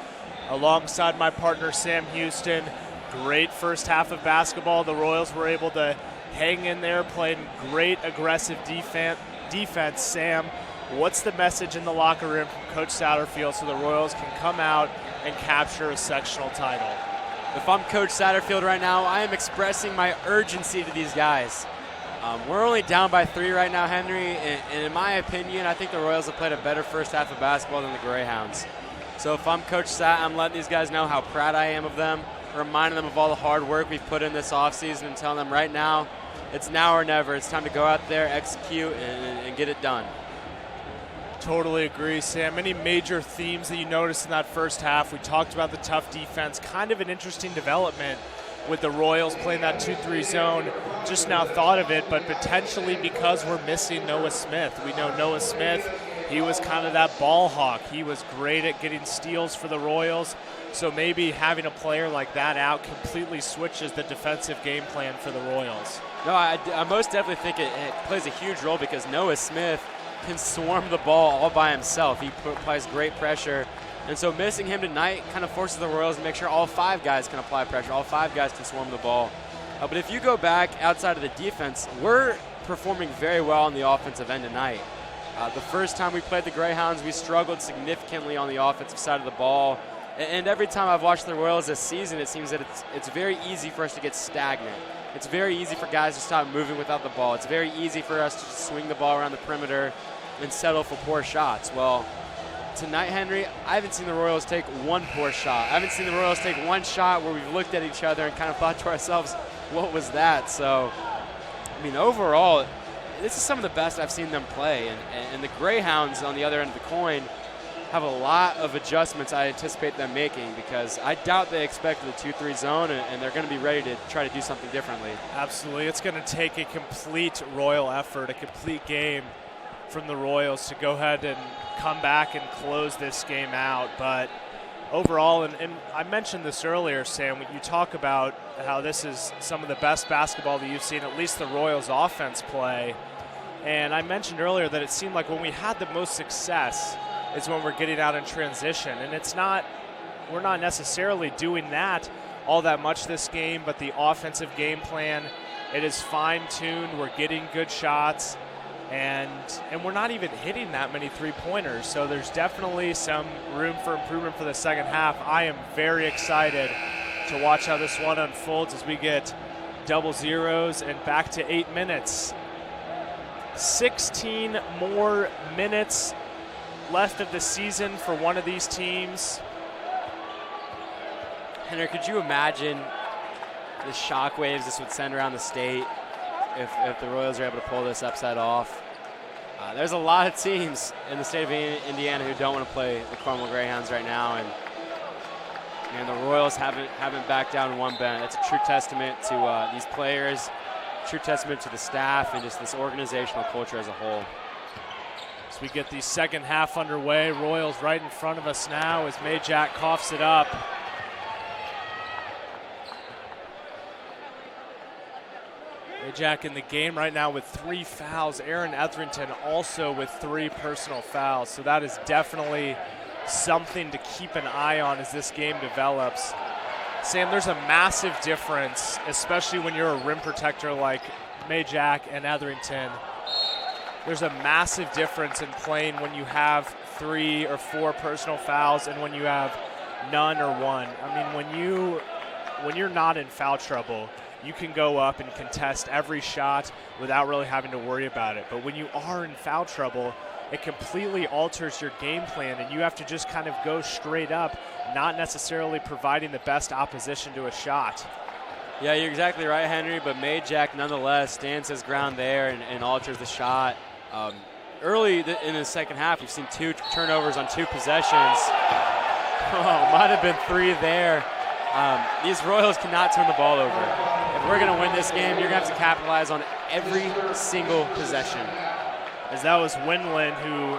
[SPEAKER 1] alongside my partner Sam Houston. Great first half of basketball. The Royals were able to hang in there, playing great aggressive defense. Sam, what's the message in the locker room from Coach Satterfield so the Royals can come out and capture a sectional title?
[SPEAKER 2] If I'm Coach Satterfield right now, I am expressing my urgency to these guys. We're only down by 3 right now, Henry, and in my opinion, I think the Royals have played a better first half of basketball than the Greyhounds. So if I'm Coach Sat, I'm letting these guys know how proud I am of them, reminding them of all the hard work we've put in this offseason and telling them right now, it's now or never. It's time to go out there, execute, and get it done.
[SPEAKER 1] Totally agree, Sam. Any major themes that you noticed in that first half? We talked about the tough defense, kind of an interesting development with the Royals playing that 2-3 zone. Just now thought of it, but potentially because we're missing Noah Smith. We know Noah Smith, he was kind of that ball hawk. He was great at getting steals for the Royals. So maybe having a player like that out completely switches the defensive game plan for the Royals.
[SPEAKER 2] No, I most definitely think it plays a huge role because Noah Smith can swarm the ball all by himself. He applies great pressure. And so missing him tonight kind of forces the Royals to make sure all 5 guys can apply pressure, all 5 guys can swarm the ball. But if you go back outside of the defense, we're performing very well on the offensive end tonight. The first time we played the Greyhounds, we struggled significantly on the offensive side of the ball. And every time I've watched the Royals this season, it seems that it's very easy for us to get stagnant. It's very easy for guys to stop moving without the ball. It's very easy for us to just swing the ball around the perimeter and settle for poor shots. Well, tonight, Henry, I haven't seen the Royals take one poor shot. I haven't seen the Royals take one shot where we've looked at each other and kind of thought to ourselves, what was that? So, I mean, overall, this is some of the best I've seen them play. And the Greyhounds, on the other end of the coin, have a lot of adjustments I anticipate them making, because I doubt they expected the 2-3 zone, and they're going to be ready to try to do something differently.
[SPEAKER 1] Absolutely. It's going to take a complete Royal effort, a complete game from the Royals to go ahead and come back and close this game out. But overall, and I mentioned this earlier, Sam, when you talk about how this is some of the best basketball that you've seen, at least the Royals offense play. And I mentioned earlier that it seemed like when we had the most success is when we're getting out in transition. And we're not necessarily doing that all that much this game, but the offensive game plan, it is fine-tuned. We're getting good shots, and we're not even hitting that many three-pointers. So there's definitely some room for improvement for the second half. I am very excited to watch how this one unfolds as we get double zeros and back to 8 minutes. 16 more minutes left of the season for one of these teams.
[SPEAKER 2] Henry, could you imagine the shockwaves this would send around the state if the Royals are able to pull this upset off? There's a lot of teams in the state of Indiana who don't want to play the Carmel Greyhounds right now, and the Royals haven't backed down one bit. That's a true testament to these players, true testament to the staff, and just this organizational culture as a whole.
[SPEAKER 1] As we get the second half underway, Royals right in front of us now as Majak coughs it up. Majak in the game right now with 3 fouls. Aaron Etherington also with 3 personal fouls. So that is definitely something to keep an eye on as this game develops. Sam, there's a massive difference, especially when you're a rim protector like Majak and Etherington. There's a massive difference in playing when you have 3 or 4 personal fouls and when you have none or 1. I mean, when you're not in foul trouble, you can go up and contest every shot without really having to worry about it. But when you are in foul trouble, it completely alters your game plan, and you have to just kind of go straight up, not necessarily providing the best opposition to a shot.
[SPEAKER 2] Yeah, you're exactly right, Henry, but Majak nonetheless stands his ground there and alters the shot. Early in the second half, we've seen 2 turnovers on 2 possessions. Oh, might have been 3 there. These Royals cannot turn the ball over. If we're going to win this game, you're going to have to capitalize on every single possession.
[SPEAKER 1] As that was Winland who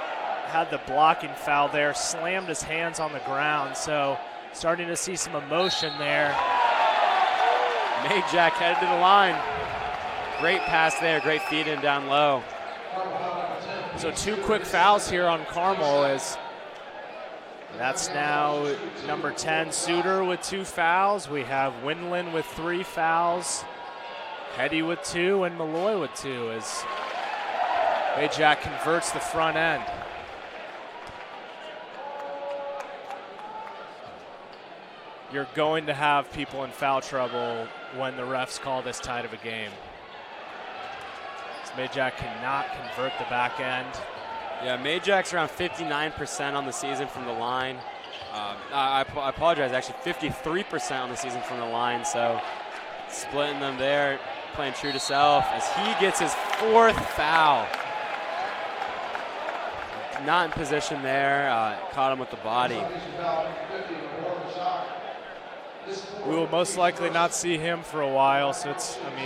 [SPEAKER 1] had the blocking foul there, slammed his hands on the ground, so starting to see some emotion there.
[SPEAKER 2] Majak headed to the line. Great pass there, great feed in down low.
[SPEAKER 1] So 2 quick fouls here on Carmel as that's now number 10, Suter with 2 fouls. We have Winland with 3 fouls, Hetty with 2, and Malloy with 2 as Majak converts the front end. You're going to have people in foul trouble when the refs call this tight of a game. Majak cannot convert the back end.
[SPEAKER 2] Yeah, Majak's around 59% on the season from the line. I apologize, actually 53% on the season from the line, so splitting them there, playing true to self as he gets his 4th foul. Not in position there, caught him with the body.
[SPEAKER 1] We will most likely not see him for a while, so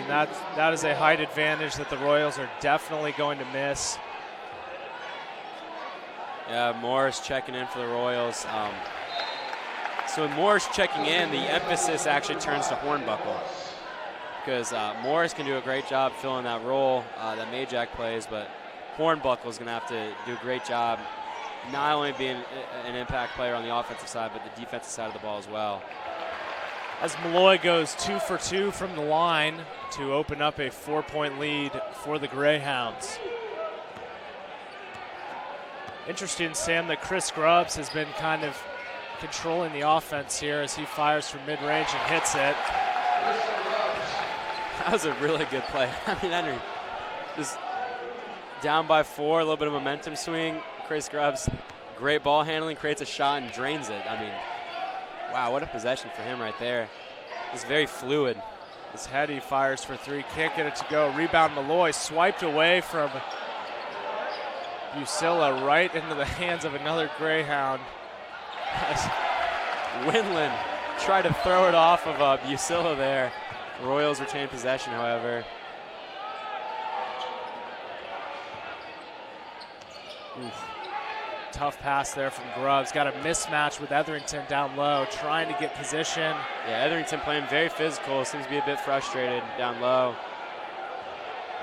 [SPEAKER 1] that is a height advantage that the Royals are definitely going to miss.
[SPEAKER 2] Yeah, Morris checking in for the Royals. So with Morris checking in, the emphasis actually turns to Hornbuckle, because Morris can do a great job filling that role that Majak plays, but Hornbuckle is going to have to do a great job not only being an impact player on the offensive side, but the defensive side of the ball as well.
[SPEAKER 1] As Malloy goes 2 for 2 from the line to open up a 4-point lead for the Greyhounds. Interesting, Sam, that Chris Grubbs has been kind of controlling the offense here as he fires from mid-range and hits it.
[SPEAKER 2] That was a really good play. I mean, Henry just down by 4, a little bit of momentum swing. Chris Grubbs, great ball handling, creates a shot and drains it. I mean, wow, what a possession for him right there. It's very fluid.
[SPEAKER 1] His head, he fires for 3, can't get it to go. Rebound, Malloy swiped away from Busilla right into the hands of another Greyhound.
[SPEAKER 2] Winland tried to throw it off of Busilla there. Royals retain possession, however.
[SPEAKER 1] Oof. Tough pass there from Grubbs. Got a mismatch with Etherington down low, trying to get position.
[SPEAKER 2] Yeah, Etherington playing very physical. Seems to be a bit frustrated down low.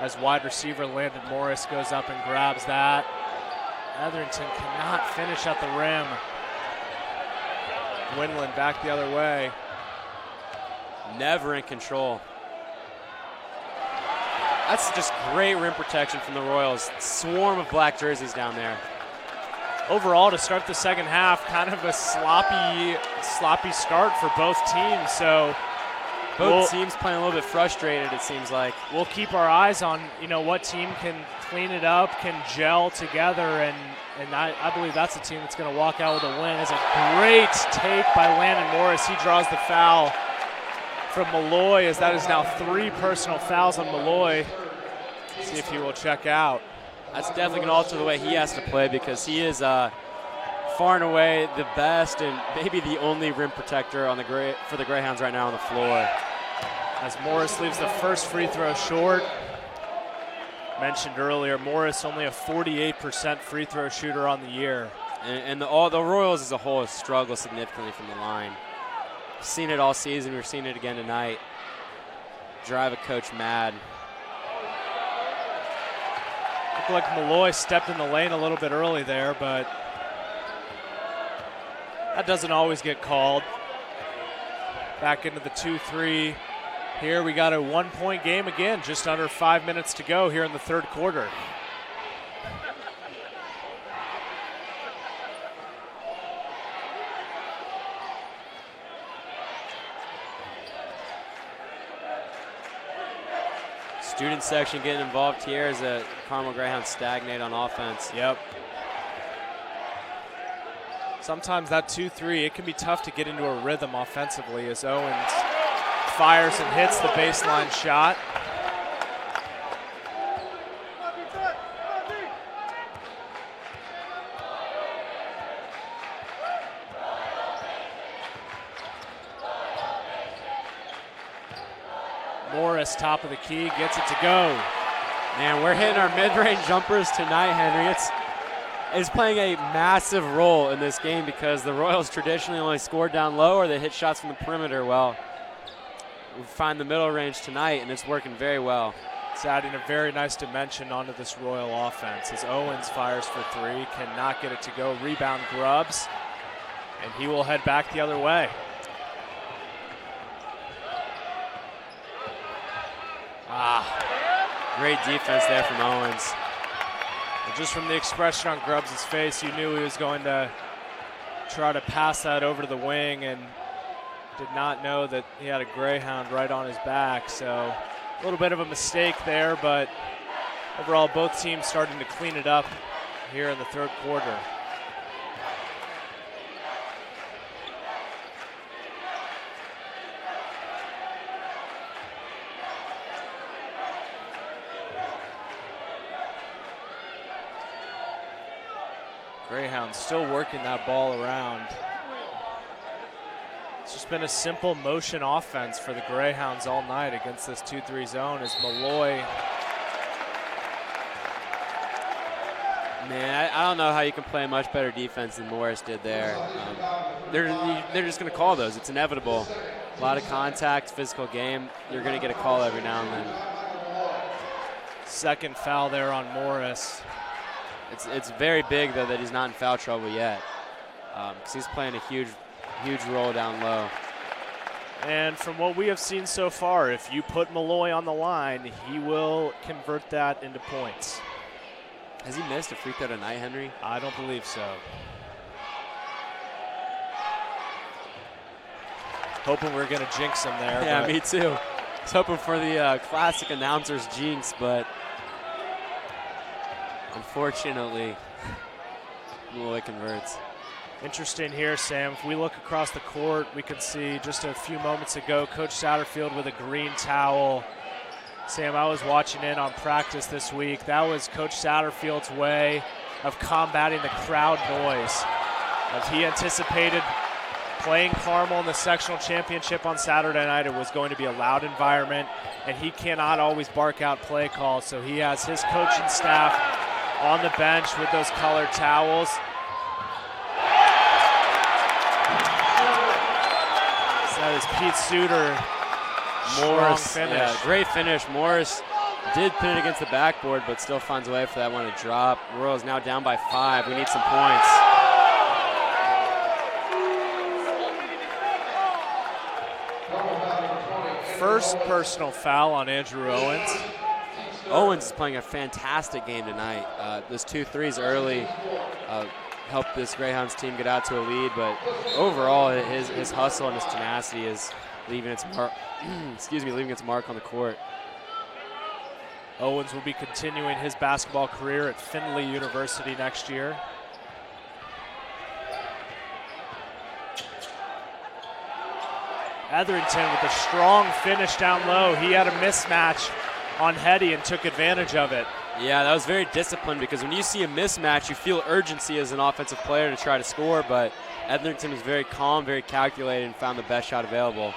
[SPEAKER 1] As wide receiver Landon Morris goes up and grabs that. Etherington cannot finish at the rim. Winland back the other way.
[SPEAKER 2] Never in control. That's just great rim protection from the Royals. Swarm of black jerseys down there.
[SPEAKER 1] Overall, to start the second half, kind of a sloppy start for both teams. So
[SPEAKER 2] both teams playing a little bit frustrated, it seems like.
[SPEAKER 1] We'll keep our eyes on, what team can clean it up, can gel together, and I believe that's the team that's going to walk out with a win. It's a great take by Landon Morris. He draws the foul from Malloy, as that is now 3 personal fouls on Malloy. See if he will check out.
[SPEAKER 2] That's definitely going to alter the way he has to play, because he is far and away the best and maybe the only rim protector on for the Greyhounds right now on the floor.
[SPEAKER 1] As Morris leaves the first free throw short. Mentioned earlier, Morris only a 48% free throw shooter on the year.
[SPEAKER 2] And the Royals as a whole have struggled significantly from the line. We've seen it all season. We're seeing it again tonight. Drive a coach mad.
[SPEAKER 1] Looked like Malloy stepped in the lane a little bit early there, but that doesn't always get called. Back into the 2-3. Here we got a 1-point game again, just under 5 minutes to go here in the third quarter.
[SPEAKER 2] Student section getting involved here as the Carmel Greyhounds stagnate on offense.
[SPEAKER 1] Yep. Sometimes that 2-3, it can be tough to get into a rhythm offensively as Owens fires and hits the baseline shot. Morris, top of the key, gets it to go.
[SPEAKER 2] Man, we're hitting our mid-range jumpers tonight, Henry. It's playing a massive role in this game because the Royals traditionally only score down low or they hit shots from the perimeter. Well, we find the middle range tonight, and it's working very well.
[SPEAKER 1] It's adding a very nice dimension onto this Royal offense as Owens fires for 3, cannot get it to go. Rebound Grubbs, and he will head back the other way.
[SPEAKER 2] Great defense there from Owens.
[SPEAKER 1] And just from the expression on Grubbs' face, you knew he was going to try to pass that over to the wing and did not know that he had a Greyhound right on his back. So a little bit of a mistake there, but overall both teams starting to clean it up here in the third quarter. Greyhounds still working that ball around. It's just been a simple motion offense for the Greyhounds all night against this 2-3 zone as Malloy.
[SPEAKER 2] Man, I don't know how you can play much better defense than Morris did there. They're just going to call those. It's inevitable. A lot of contact, physical game. You're going to get a call every now and then.
[SPEAKER 1] Second foul there on Morris.
[SPEAKER 2] It's very big, though, that he's not in foul trouble yet because he's playing a huge role down low.
[SPEAKER 1] And from what we have seen so far, if you put Malloy on the line, he will convert that into points.
[SPEAKER 2] Has he missed a free throw tonight, Henry?
[SPEAKER 1] I don't believe so. Hoping we're going to jinx him there.
[SPEAKER 2] Yeah, me too. I was hoping for the classic announcer's jinx, but unfortunately, it converts.
[SPEAKER 1] Interesting here, Sam. If we look across the court, we can see just a few moments ago, Coach Satterfield with a green towel. Sam, I was watching in on practice this week. That was Coach Satterfield's way of combating the crowd noise. As he anticipated playing Carmel in the sectional championship on Saturday night, it was going to be a loud environment, and he cannot always bark out play calls, so he has his coaching staff on the bench with those colored towels. So that is Pete Suter.
[SPEAKER 2] Morris,
[SPEAKER 1] finish.
[SPEAKER 2] Yeah, great finish. Morris did pin it against the backboard, but still finds a way for that one to drop. Royals now down by 5. We need some points.
[SPEAKER 1] First personal foul on Andrew Owens.
[SPEAKER 2] Owens is playing a fantastic game tonight. Those 2 threes early helped this Greyhounds team get out to a lead, but overall his hustle and his tenacity is leaving its mark. Leaving its mark on the court.
[SPEAKER 1] Owens will be continuing his basketball career at Findlay University next year. Etherington with a strong finish down low. He had a mismatch on Hetty and took advantage of it.
[SPEAKER 2] Yeah, that was very disciplined, because when you see a mismatch, you feel urgency as an offensive player to try to score, but Etherington was very calm, very calculated, and found the best shot available.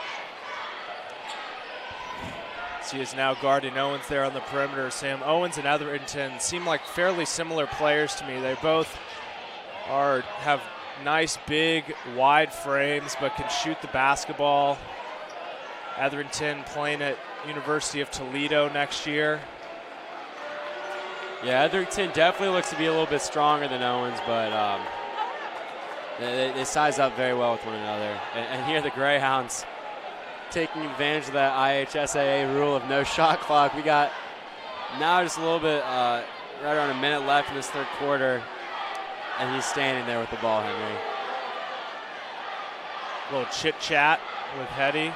[SPEAKER 1] He is now guarding Owens there on the perimeter. Sam, Owens and Etherington seem like fairly similar players to me. They both have nice, big, wide frames, but can shoot the basketball. Etherington playing at University of Toledo next year.
[SPEAKER 2] Yeah, Etherington definitely looks to be a little bit stronger than Owens, but they size up very well with one another. And here the Greyhounds taking advantage of that IHSAA rule of no shot clock. We got now just a little bit, right around a minute left in this third quarter, and he's standing there with the ball, Henry.
[SPEAKER 1] A little chit-chat with Hetty.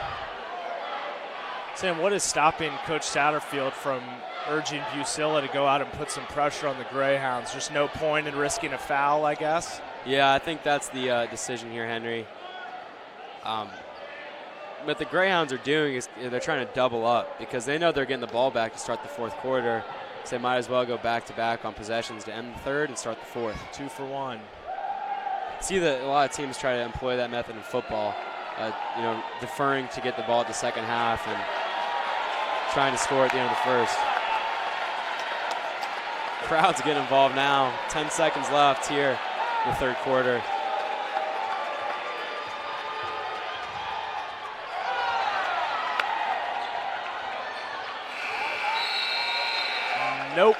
[SPEAKER 1] Sam, what is stopping Coach Satterfield from urging Busilla to go out and put some pressure on the Greyhounds? Just no point in risking a foul, I guess?
[SPEAKER 2] Yeah, I think that's the decision here, Henry. What the Greyhounds are doing is they're trying to double up, because they know they're getting the ball back to start the fourth quarter, so they might as well go back-to-back on possessions to end the third and start the fourth.
[SPEAKER 1] 2 for 1.
[SPEAKER 2] See that a lot of teams try to employ that method in football, deferring to get the ball at the second half and trying to score at the end of the first. Crowd's getting involved now. 10 seconds left here in the third quarter.
[SPEAKER 1] Nope.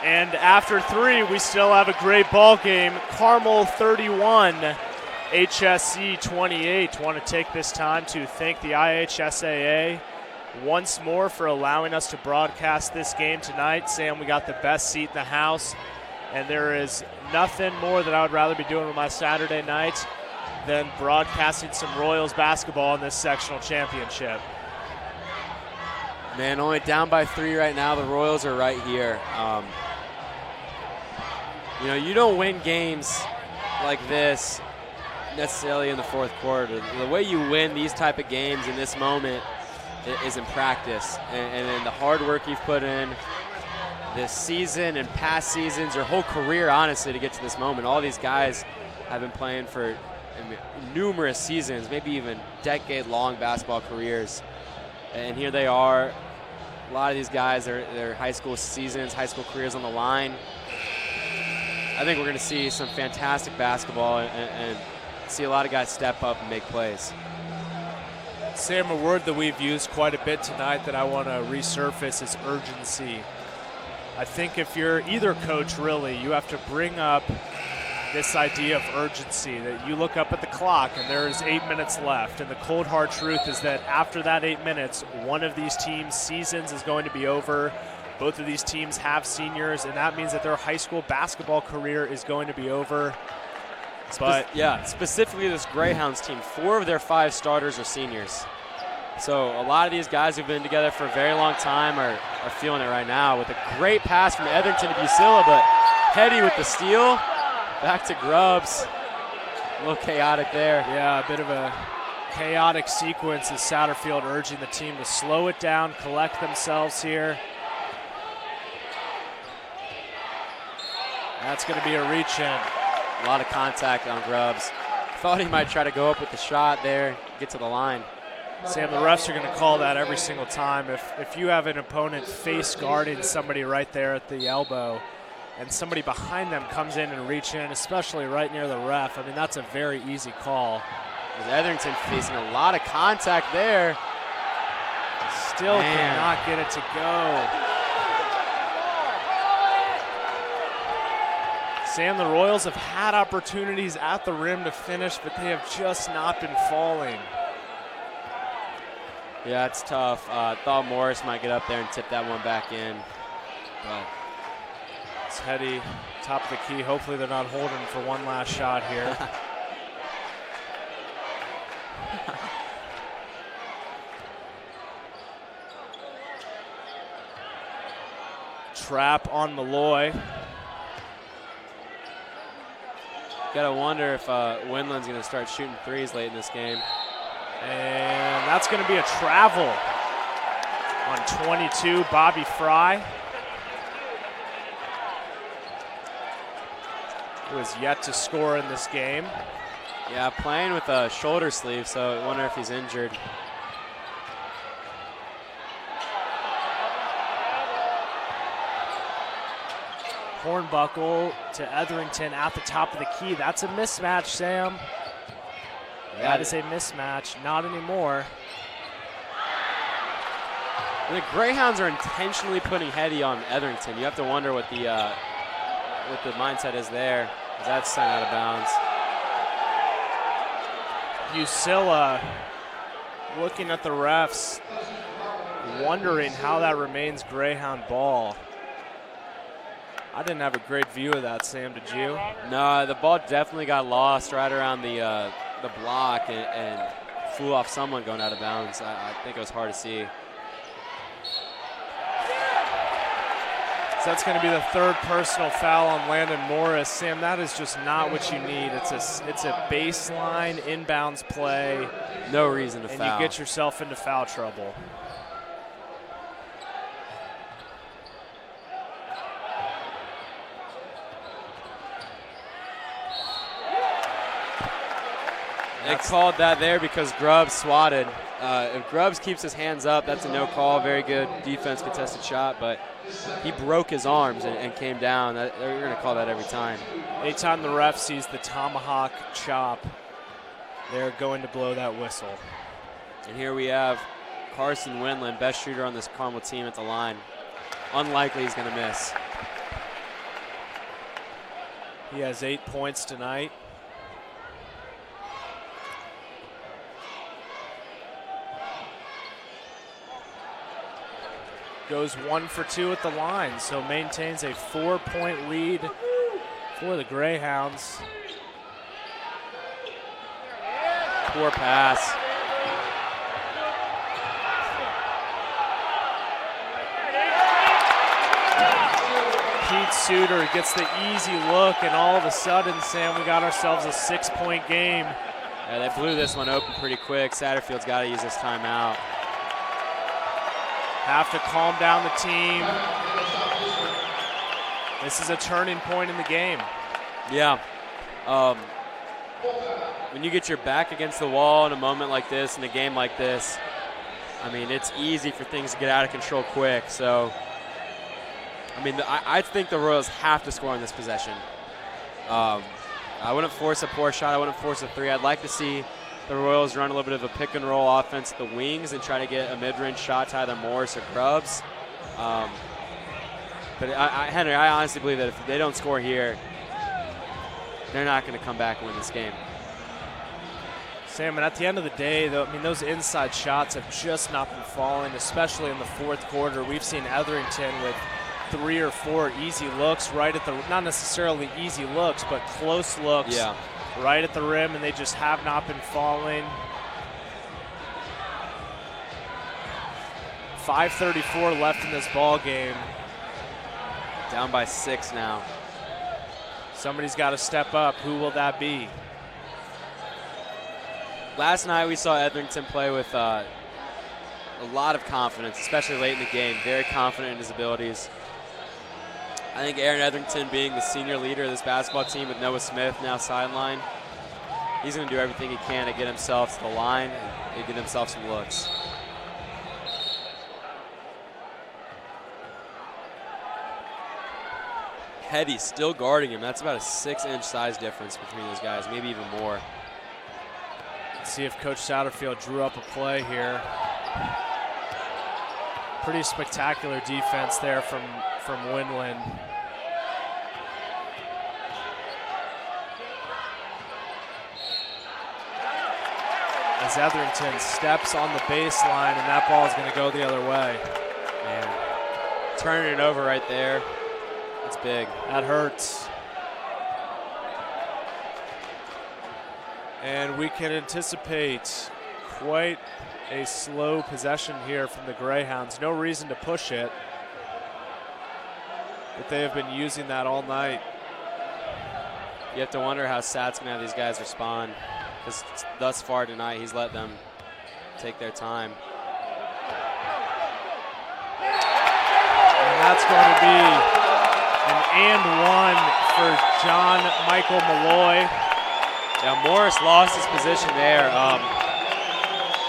[SPEAKER 1] And after 3, we still have a great ball game. Carmel 31, HSE 28. Want to take this time to thank the IHSAA once more for allowing us to broadcast this game tonight. Sam, we got the best seat in the house, and there is nothing more that I would rather be doing with my Saturday nights than broadcasting some Royals basketball in this sectional championship.
[SPEAKER 2] Man, only down by 3 right now. The Royals are right here. You don't win games like this necessarily in the fourth quarter. The way you win these type of games in this moment is in practice, and in the hard work you've put in this season and past seasons, your whole career, honestly, to get to this moment. All these guys have been playing for numerous seasons, maybe even decade-long basketball careers. And here they are. A lot of these guys, their high school seasons, high school careers on the line. I think we're going to see some fantastic basketball and see a lot of guys step up and make plays.
[SPEAKER 1] Sam, a word that we've used quite a bit tonight that I want to resurface is urgency. I think if you're either coach, really, you have to bring up this idea of urgency, that you look up at the clock and there's 8 minutes left, and the cold hard truth is that after that 8 minutes, one of these teams' seasons is going to be over. Both of these teams have seniors, and that means that their high school basketball career is going to be over. But
[SPEAKER 2] yeah, specifically this Greyhounds team, 4 of their 5 starters are seniors. So a lot of these guys who've been together for a very long time are feeling it right now with a great pass from Etherington to Busilla, but Hetty with the steal. Back to Grubbs. A little chaotic there.
[SPEAKER 1] Yeah, a bit of a chaotic sequence as Satterfield urging the team to slow it down, collect themselves here. That's going to be a reach in.
[SPEAKER 2] A lot of contact on Grubbs. Thought he might try to go up with the shot there, get to the line.
[SPEAKER 1] Sam, the refs are going to call that every single time. If you have an opponent face guarding somebody right there at the elbow and somebody behind them comes in and reach in, especially right near the ref, I mean, that's a very easy call.
[SPEAKER 2] With Etherington facing a lot of contact there.
[SPEAKER 1] Still cannot get it to go. Sam, the Royals have had opportunities at the rim to finish, but they have just not been falling.
[SPEAKER 2] Yeah, it's tough. Thought Morris might get up there and tip that one back in. But
[SPEAKER 1] it's Hetty, top of the key. Hopefully they're not holding for one last shot here. Trap on Malloy.
[SPEAKER 2] Gotta wonder if Windland's gonna start shooting threes late in this game.
[SPEAKER 1] And that's going to be a travel on 22, Bobby Fry, who has yet to score in this game.
[SPEAKER 2] Yeah, playing with a shoulder sleeve, so I wonder if he's injured.
[SPEAKER 1] Hornbuckle to Etherington at the top of the key. That's a mismatch, Sam. That is a mismatch. Not anymore.
[SPEAKER 2] The Greyhounds are intentionally putting Hetty on Etherington. You have to wonder what the mindset is there. That's sent out of bounds.
[SPEAKER 1] Busilla looking at the refs, wondering how that remains Greyhound ball. I didn't have a great view of that, Sam. Did you?
[SPEAKER 2] No, the ball definitely got lost right around the block and flew off someone going out of bounds. I think it was hard to see.
[SPEAKER 1] So that's going to be the 3rd personal foul on Landon Morris. Sam, that is just not what you need. It's a baseline inbounds play.
[SPEAKER 2] No reason to foul.
[SPEAKER 1] And you get yourself into foul trouble.
[SPEAKER 2] They called that there because Grubbs swatted. If Grubbs keeps his hands up, that's a no call. Very good defense, contested shot, but he broke his arms and came down. They're going to call that every time.
[SPEAKER 1] Anytime the ref sees the tomahawk chop, they're going to blow that whistle.
[SPEAKER 2] And here we have Carson Windland, best shooter on this Carmel team at the line. Unlikely he's going to miss.
[SPEAKER 1] He has 8 points tonight. Goes 1 for 2 at the line, so maintains a 4-point lead for the Greyhounds.
[SPEAKER 2] Poor pass.
[SPEAKER 1] Pete Suter gets the easy look, and all of a sudden, Sam, we got ourselves a 6-point game.
[SPEAKER 2] Yeah, they blew this one open pretty quick. Satterfield's got to use this timeout.
[SPEAKER 1] Have to calm down the team. This is a turning point in the game.
[SPEAKER 2] Yeah. When you get your back against the wall in a moment like this, in a game like this, I mean, it's easy for things to get out of control quick. So, I mean, I think the Royals have to score on this possession. I wouldn't force a poor shot. I wouldn't force a 3. I'd like to see the Royals run a little bit of a pick-and-roll offense at the wings and try to get a mid-range shot to either Morris or Grubbs. But, Henry, I honestly believe that if they don't score here, they're not going to come back and win this game.
[SPEAKER 1] Sam, and at the end of the day, though, I mean, those inside shots have just not been falling, especially in the fourth quarter. We've seen Etherington with 3 or 4 easy looks right at the, not necessarily easy looks, but close looks right at the rim, and they just have not been falling. 5:34 left in this ball game.
[SPEAKER 2] Down by 6 now.
[SPEAKER 1] Somebody's got to step up. Who will that be?
[SPEAKER 2] Last night we saw Etherington play with a lot of confidence, especially late in the game. Very confident in his abilities. I think Aaron Etherington, being the senior leader of this basketball team with Noah Smith now sidelined, he's going to do everything he can to get himself to the line and get himself some looks. Hetty still guarding him. That's about a 6-inch size difference between those guys, maybe even more.
[SPEAKER 1] Let's see if Coach Satterfield drew up a play here. Pretty spectacular defense there from Winland. As Etherington steps on the baseline, and that ball is going to go the other way.
[SPEAKER 2] Man, turning it over right there. It's big.
[SPEAKER 1] That hurts. And we can anticipate quite a slow possession here from the Greyhounds. No reason to push it, but they have been using that all night.
[SPEAKER 2] You have to wonder how Sat's going to have these guys respond, because thus far tonight he's let them take their time.
[SPEAKER 1] And that's going to be an and one for John Michael Malloy.
[SPEAKER 2] Yeah, Morris lost his position there.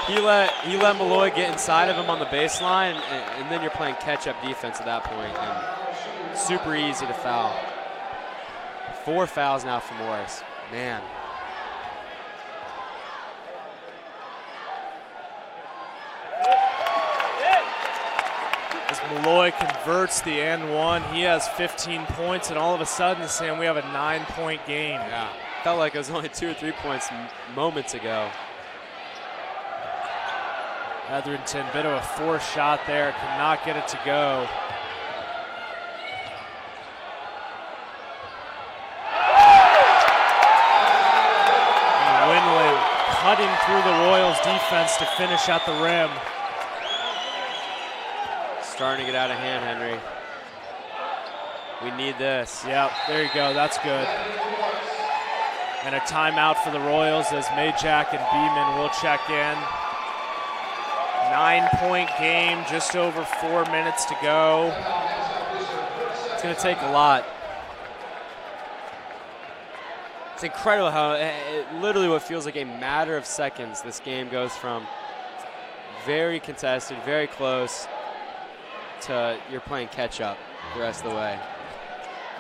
[SPEAKER 2] He let Malloy get inside of him on the baseline, and then you're playing catch-up defense at that point, and super easy to foul. 4 fouls now for Morris. Man.
[SPEAKER 1] As Malloy converts the and one, he has 15 points, and all of a sudden, Sam, we have a 9-point game.
[SPEAKER 2] Yeah. Felt like it was only 2 or 3 points moments ago.
[SPEAKER 1] Etherington, bit of a forced shot there, cannot get it to go. And Winland cutting through the Royals defense to finish at the rim.
[SPEAKER 2] Starting to get out of hand, Henry. We need this.
[SPEAKER 1] Yep, there you go, that's good. And a timeout for the Royals as Majak and Beeman will check in. 9-point game, just over 4 minutes to go.
[SPEAKER 2] It's going to take a lot. It's incredible how literally what feels like a matter of seconds, this game goes from very contested, very close, to you're playing catch up the rest of the way.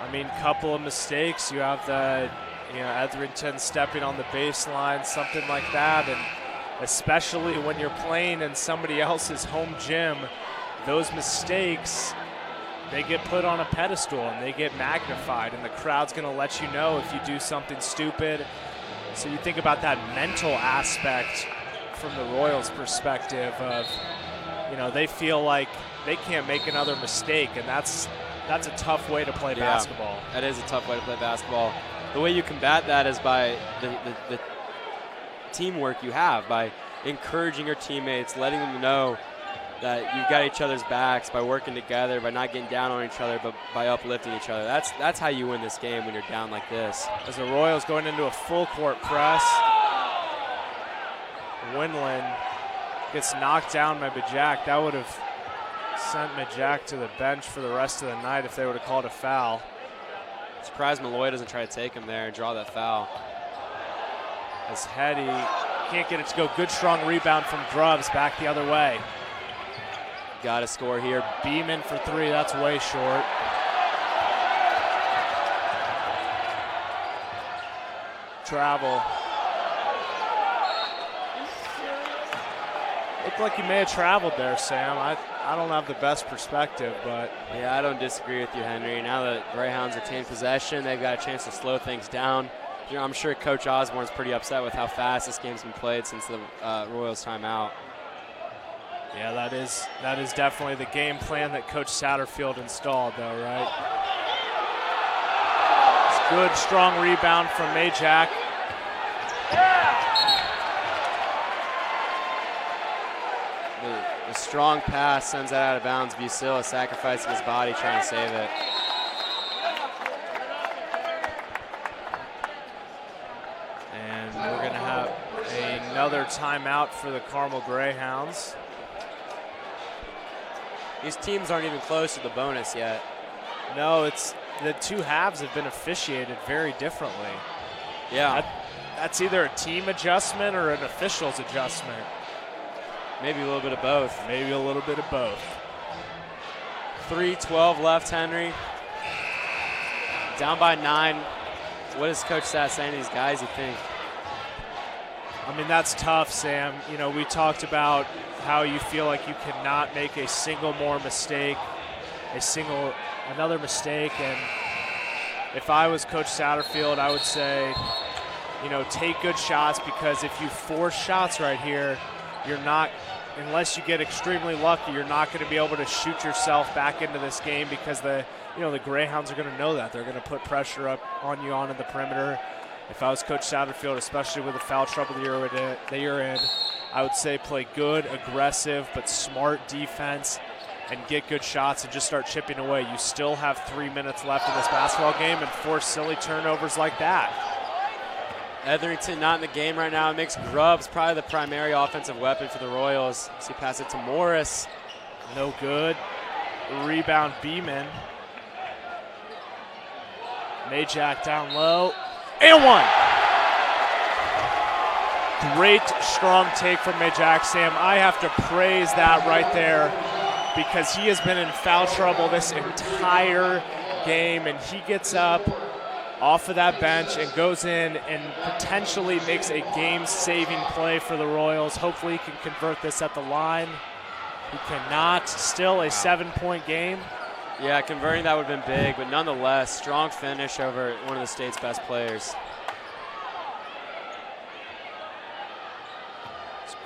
[SPEAKER 1] I mean, couple of mistakes. You have the, Etherington stepping on the baseline, something like that, and especially when you're playing in somebody else's home gym, those mistakes, they get put on a pedestal and they get magnified, and the crowd's going to let you know if you do something stupid. So you think about that mental aspect from the Royals' perspective of, they feel like they can't make another mistake, and that's a tough way to play basketball.
[SPEAKER 2] That is a tough way to play basketball. The way you combat that is by the teamwork you have, by encouraging your teammates, letting them know that you've got each other's backs, by working together, by not getting down on each other, but by uplifting each other. That's how you win this game when you're down like this.
[SPEAKER 1] As the Royals going into a full court press, Winland gets knocked down by Majak. That would have sent Majak to the bench for the rest of the night if they would have called a foul.
[SPEAKER 2] Surprised Malloy doesn't try to take him there and draw that foul.
[SPEAKER 1] As Hetty can't get it to go. Good strong rebound from Grubbs, back the other way.
[SPEAKER 2] Got to score here.
[SPEAKER 1] Beeman for 3, that's way short. Travel. Looked like you may have traveled there, Sam. I don't have the best perspective, but.
[SPEAKER 2] Yeah, I don't disagree with you, Henry. Now that Greyhounds retain possession, they've got a chance to slow things down. I'm sure Coach Osborne's pretty upset with how fast this game's been played since the Royals timeout.
[SPEAKER 1] Yeah, that is definitely the game plan that Coach Satterfield installed, though, right? It's good, strong rebound from Majak.
[SPEAKER 2] The strong pass sends that out of bounds. Busilla sacrificing his body trying to save it.
[SPEAKER 1] And we're going to have another timeout for the Carmel Greyhounds.
[SPEAKER 2] These teams aren't even close to the bonus yet.
[SPEAKER 1] No, it's the two halves have been officiated very differently.
[SPEAKER 2] Yeah.
[SPEAKER 1] That's either a team adjustment or an official's adjustment.
[SPEAKER 2] Maybe a little bit of both.
[SPEAKER 1] Maybe a little bit of both.
[SPEAKER 2] 3:12 left, Henry. Down by 9. What is Coach Satt saying to these guys, you think?
[SPEAKER 1] I mean, that's tough, Sam. You know, we talked about how you feel like you cannot make a single more mistake, another mistake. And if I was Coach Satterfield, I would say, you know, take good shots, because if you force shots right here, you're not, unless you get extremely lucky, you're not going to be able to shoot yourself back into this game, because the Greyhounds are going to know that. They're going to put pressure up on you on the perimeter. If I was Coach Satterfield, especially with the foul trouble that you're in, I would say play good, aggressive, but smart defense and get good shots and just start chipping away. You still have 3 minutes left in this basketball game, and force silly turnovers like that.
[SPEAKER 2] Etherington not in the game right now. It makes Grubbs probably the primary offensive weapon for the Royals. So he passes it to Morris.
[SPEAKER 1] No good. Rebound Beeman. Majak down low. And one. Great strong take from Majak, Sam. I have to praise that right there, because he has been in foul trouble this entire game, and he gets up off of that bench and goes in and potentially makes a game-saving play for the Royals. Hopefully he can convert this at the line. He cannot. Still a 7-point game.
[SPEAKER 2] Yeah, converting that would have been big, but nonetheless, strong finish over one of the state's best players.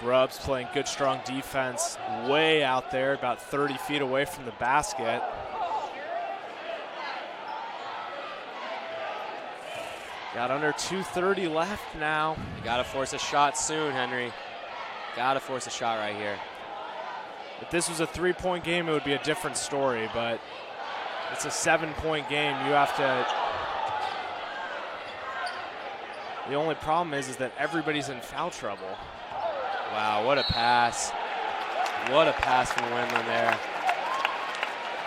[SPEAKER 1] Grubbs playing good, strong defense way out there, about 30 feet away from the basket. Got under 2:30 left now.
[SPEAKER 2] You got to force a shot soon, Henry. Got to force a shot right here.
[SPEAKER 1] If this was a 3-point game, it would be a different story, but it's a 7-point game. You have to. The only problem is that everybody's in foul trouble.
[SPEAKER 2] Wow, what a pass. What a pass from Wendland there.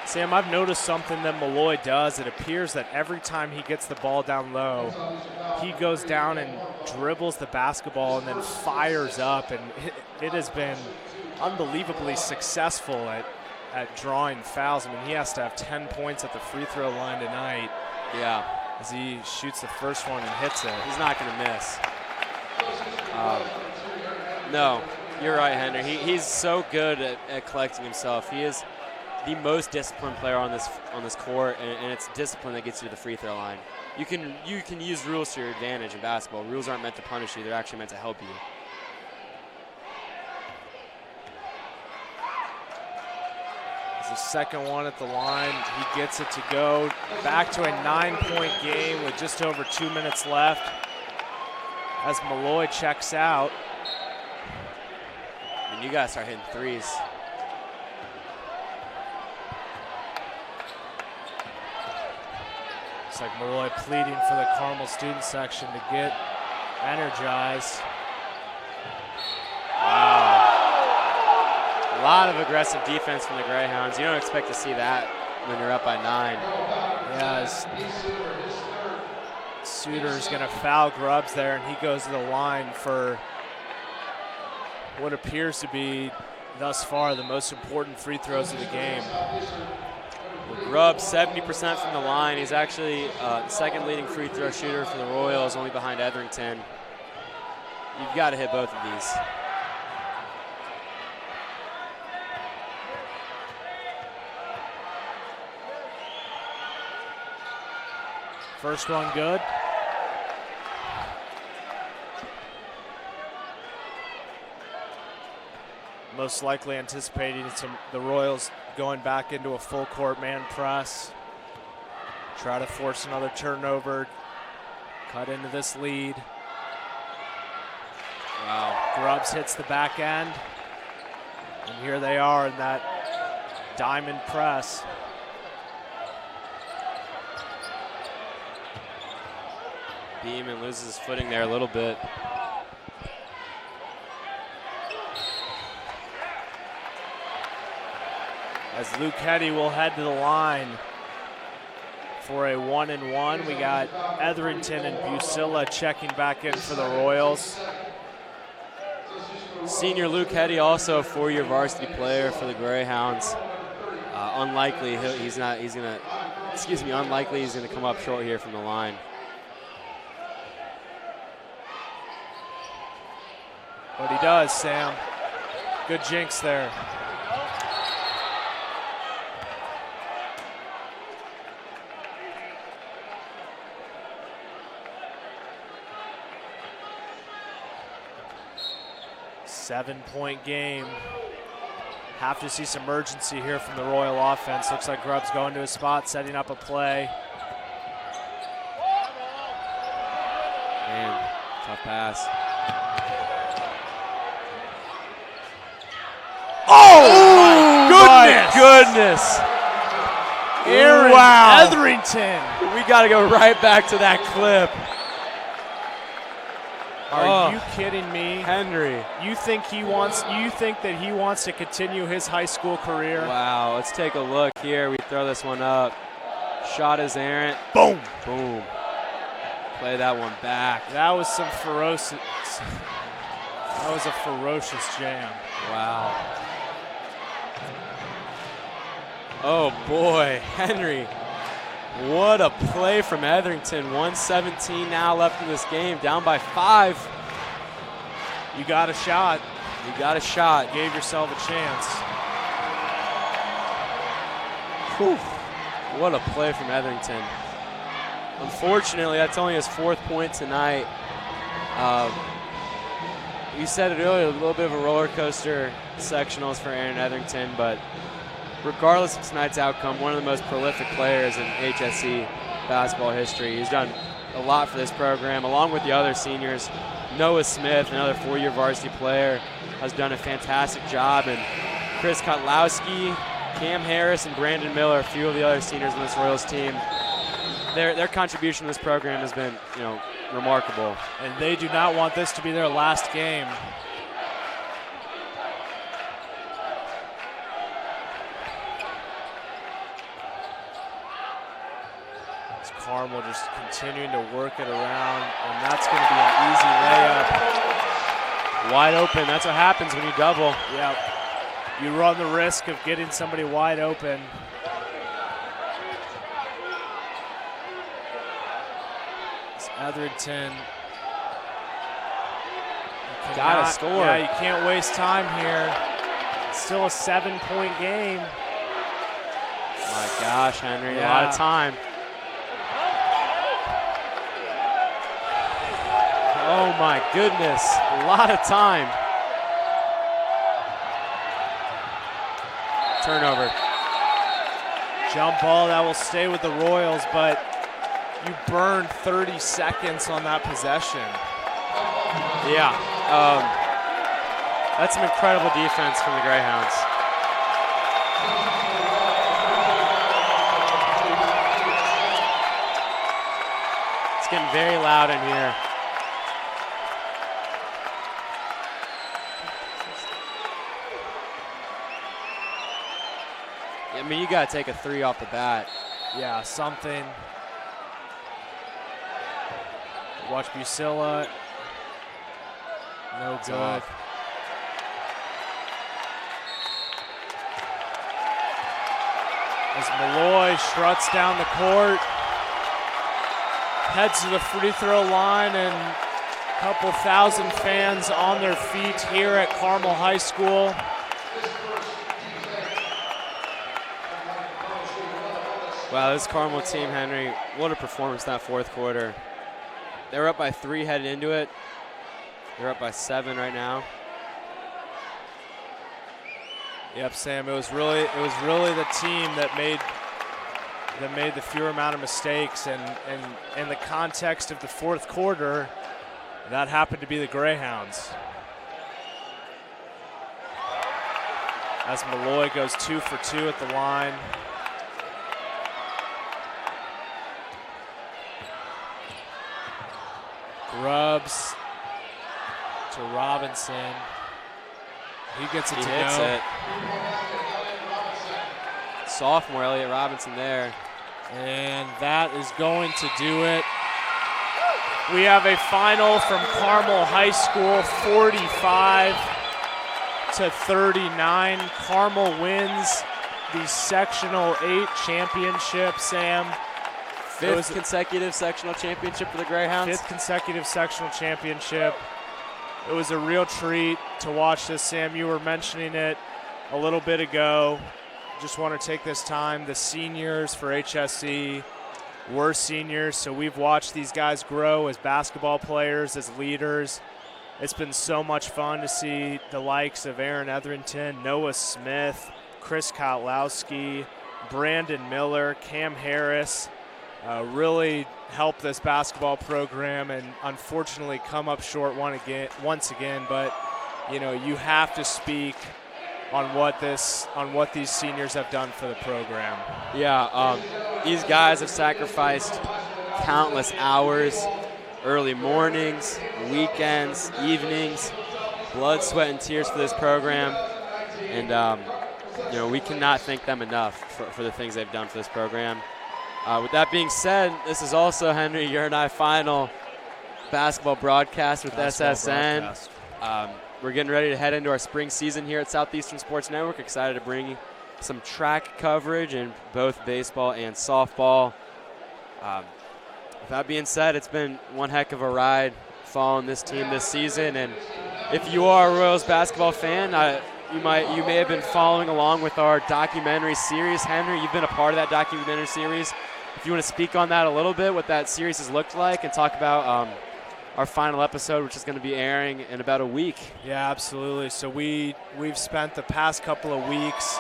[SPEAKER 1] Sam, I've noticed something that Malloy does. It appears that every time he gets the ball down low, he goes down and dribbles the basketball and then fires up, and it has been unbelievably successful at drawing fouls. I mean, he has to have 10 points at the free throw line tonight.
[SPEAKER 2] Yeah.
[SPEAKER 1] As he shoots the first one and hits it.
[SPEAKER 2] He's not going to miss. No, you're right, Henry. He's so good at collecting himself. He is the most disciplined player on this court, and it's discipline that gets you to the free throw line. You can use rules to your advantage in basketball. Rules aren't meant to punish you. They're actually meant to help you.
[SPEAKER 1] It's the second one at the line. He gets it to go. Back to a 9-point game with just over 2 minutes left as Malloy checks out.
[SPEAKER 2] I mean, you got to start hitting threes.
[SPEAKER 1] Looks like Malloy pleading for the Carmel student section to get energized.
[SPEAKER 2] Wow. A lot of aggressive defense from the Greyhounds. You don't expect to see that when you're up by 9.
[SPEAKER 1] Yeah, Suter's going to foul Grubbs there, and he goes to the line for what appears to be, thus far, the most important free throws of the game.
[SPEAKER 2] Grubbs, 70% from the line. He's actually the second leading free throw shooter for the Royals, only behind Etherington. You've got to hit both of these.
[SPEAKER 1] First one good. Most likely anticipating the Royals going back into a full court man press. Try to force another turnover. Cut into this lead.
[SPEAKER 2] Wow.
[SPEAKER 1] Grubbs hits the back end. And here they are in that diamond press.
[SPEAKER 2] Beeman loses his footing there a little bit.
[SPEAKER 1] As Luke Hetty will head to the line for a 1-and-1. We got Etherington and Busilla checking back in for the Royals.
[SPEAKER 2] Senior Luke Hetty, also a four-year varsity player for the Greyhounds. Unlikely he's gonna come up short here from the line.
[SPEAKER 1] But he does, Sam. Good jinx there. Seven-point game. Have to see some urgency here from the Royal offense. Looks like Grubbs going to his spot, setting up a play.
[SPEAKER 2] Man, tough pass.
[SPEAKER 1] Oh,
[SPEAKER 2] my goodness.
[SPEAKER 1] Aaron Etherington.
[SPEAKER 2] We got to go right back to that clip.
[SPEAKER 1] Are you kidding me?
[SPEAKER 2] Henry.
[SPEAKER 1] You think that he wants to continue his high school career?
[SPEAKER 2] Wow, let's take a look here. We throw this one up. Shot is errant.
[SPEAKER 1] Boom.
[SPEAKER 2] Boom. Play that one back.
[SPEAKER 1] That was a ferocious jam.
[SPEAKER 2] Wow. Oh boy, Henry. What a play from Etherington. 1:17 now left in this game, down by 5.
[SPEAKER 1] You got a shot.
[SPEAKER 2] You got a shot.
[SPEAKER 1] Gave yourself a chance.
[SPEAKER 2] Whew. What a play from Etherington. Unfortunately, that's only his 4th point tonight. You said it earlier, a little bit of a roller coaster sectionals for Aaron Etherington, but regardless of tonight's outcome, one of the most prolific players in HSE basketball history. He's done a lot for this program, along with the other seniors. Noah Smith, another 4-year varsity player, has done a fantastic job, and Chris Kotlowski, Cam Harris, and Brandon Miller, a few of the other seniors on this Royals team. Their contribution to this program has been, remarkable.
[SPEAKER 1] And they do not want this to be their last game. Carmel just continuing to work it around, and that's going to be an easy layup.
[SPEAKER 2] Wide open. That's what happens when you double.
[SPEAKER 1] Yep. You run the risk of getting somebody wide open. It's Etherington.
[SPEAKER 2] Gotta score.
[SPEAKER 1] Yeah, you can't waste time here. It's still a 7-point game.
[SPEAKER 2] My gosh, Henry, a lot of time. Oh my goodness, a lot of time. Turnover.
[SPEAKER 1] Jump ball that will stay with the Royals, but you burned 30 seconds on that possession.
[SPEAKER 2] Yeah, that's some incredible defense from the Greyhounds. It's getting very loud in here. I mean, you got to take a 3 off the bat.
[SPEAKER 1] Yeah, something. Watch Busilla. No good.
[SPEAKER 2] Off.
[SPEAKER 1] As Malloy struts down the court, heads to the free throw line, and a couple thousand fans on their feet here at Carmel High School.
[SPEAKER 2] Wow, this Carmel team, Henry, what a performance that 4th quarter. They were up by 3 headed into it. They're up by 7 right now.
[SPEAKER 1] Yep, Sam. It was really the team that made the fewer amount of mistakes, and in the context of the fourth quarter, that happened to be the Greyhounds. As Malloy goes 2 for 2 at the line. Grubbs to Robinson. He gets it to
[SPEAKER 2] hits
[SPEAKER 1] go.
[SPEAKER 2] it. Sophomore Elliott Robinson there.
[SPEAKER 1] And that is going to do it. We have a final from Carmel High School, 45-39. Carmel wins the Sectional 8 championship, Sam.
[SPEAKER 2] Fifth consecutive sectional championship for the Greyhounds.
[SPEAKER 1] Fifth consecutive sectional championship. It was a real treat to watch this, Sam. You were mentioning it a little bit ago. Just want to take this time. The seniors for HSE were seniors, so we've watched these guys grow as basketball players, as leaders. It's been so much fun to see the likes of Aaron Etherington, Noah Smith, Chris Kotlowski, Brandon Miller, Cam Harris, really help this basketball program, and unfortunately come up short once again. But you have to speak on what these seniors have done for the program.
[SPEAKER 2] Yeah, these guys have sacrificed countless hours, early mornings, weekends, evenings, blood, sweat, and tears for this program, and we cannot thank them enough for the things they've done for this program. With that being said, this is also, Henry, your and I final basketball broadcast with SSN. We're getting ready to head into our spring season here at Southeastern Sports Network. Excited to bring you some track coverage in both baseball and softball. With that being said, it's been one heck of a ride following this team this season. And if you are a Royals basketball fan, you may have been following along with our documentary series. Henry, you've been a part of that documentary series. If you want to speak on that a little bit, what that series has looked like, and talk about our final episode, which is going to be airing in about a week.
[SPEAKER 1] Yeah, absolutely. So we've spent the past couple of weeks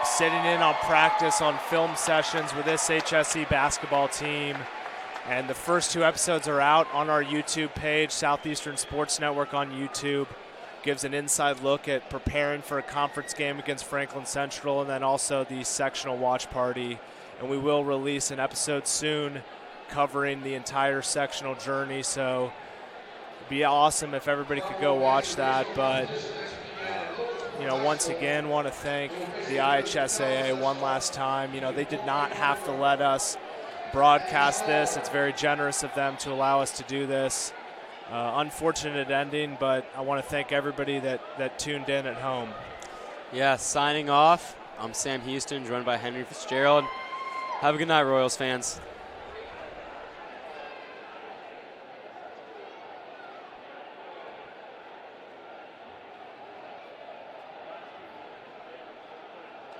[SPEAKER 1] sitting in on practice on film sessions with this HSE basketball team. And the first 2 episodes are out on our YouTube page, Southeastern Sports Network on YouTube. Gives an inside look at preparing for a conference game against Franklin Central, and then also the sectional watch party. And we will release an episode soon covering the entire sectional journey, so it'd be awesome if everybody could go watch that. But once again, want to thank the IHSAA one last time. They did not have to let us broadcast this. It's very generous of them to allow us to do this. Unfortunate ending, but I want to thank everybody that tuned in at home.
[SPEAKER 2] Yeah, signing off, I'm Sam Houston, joined by Henry Fitzgerald. Have a good night, Royals fans.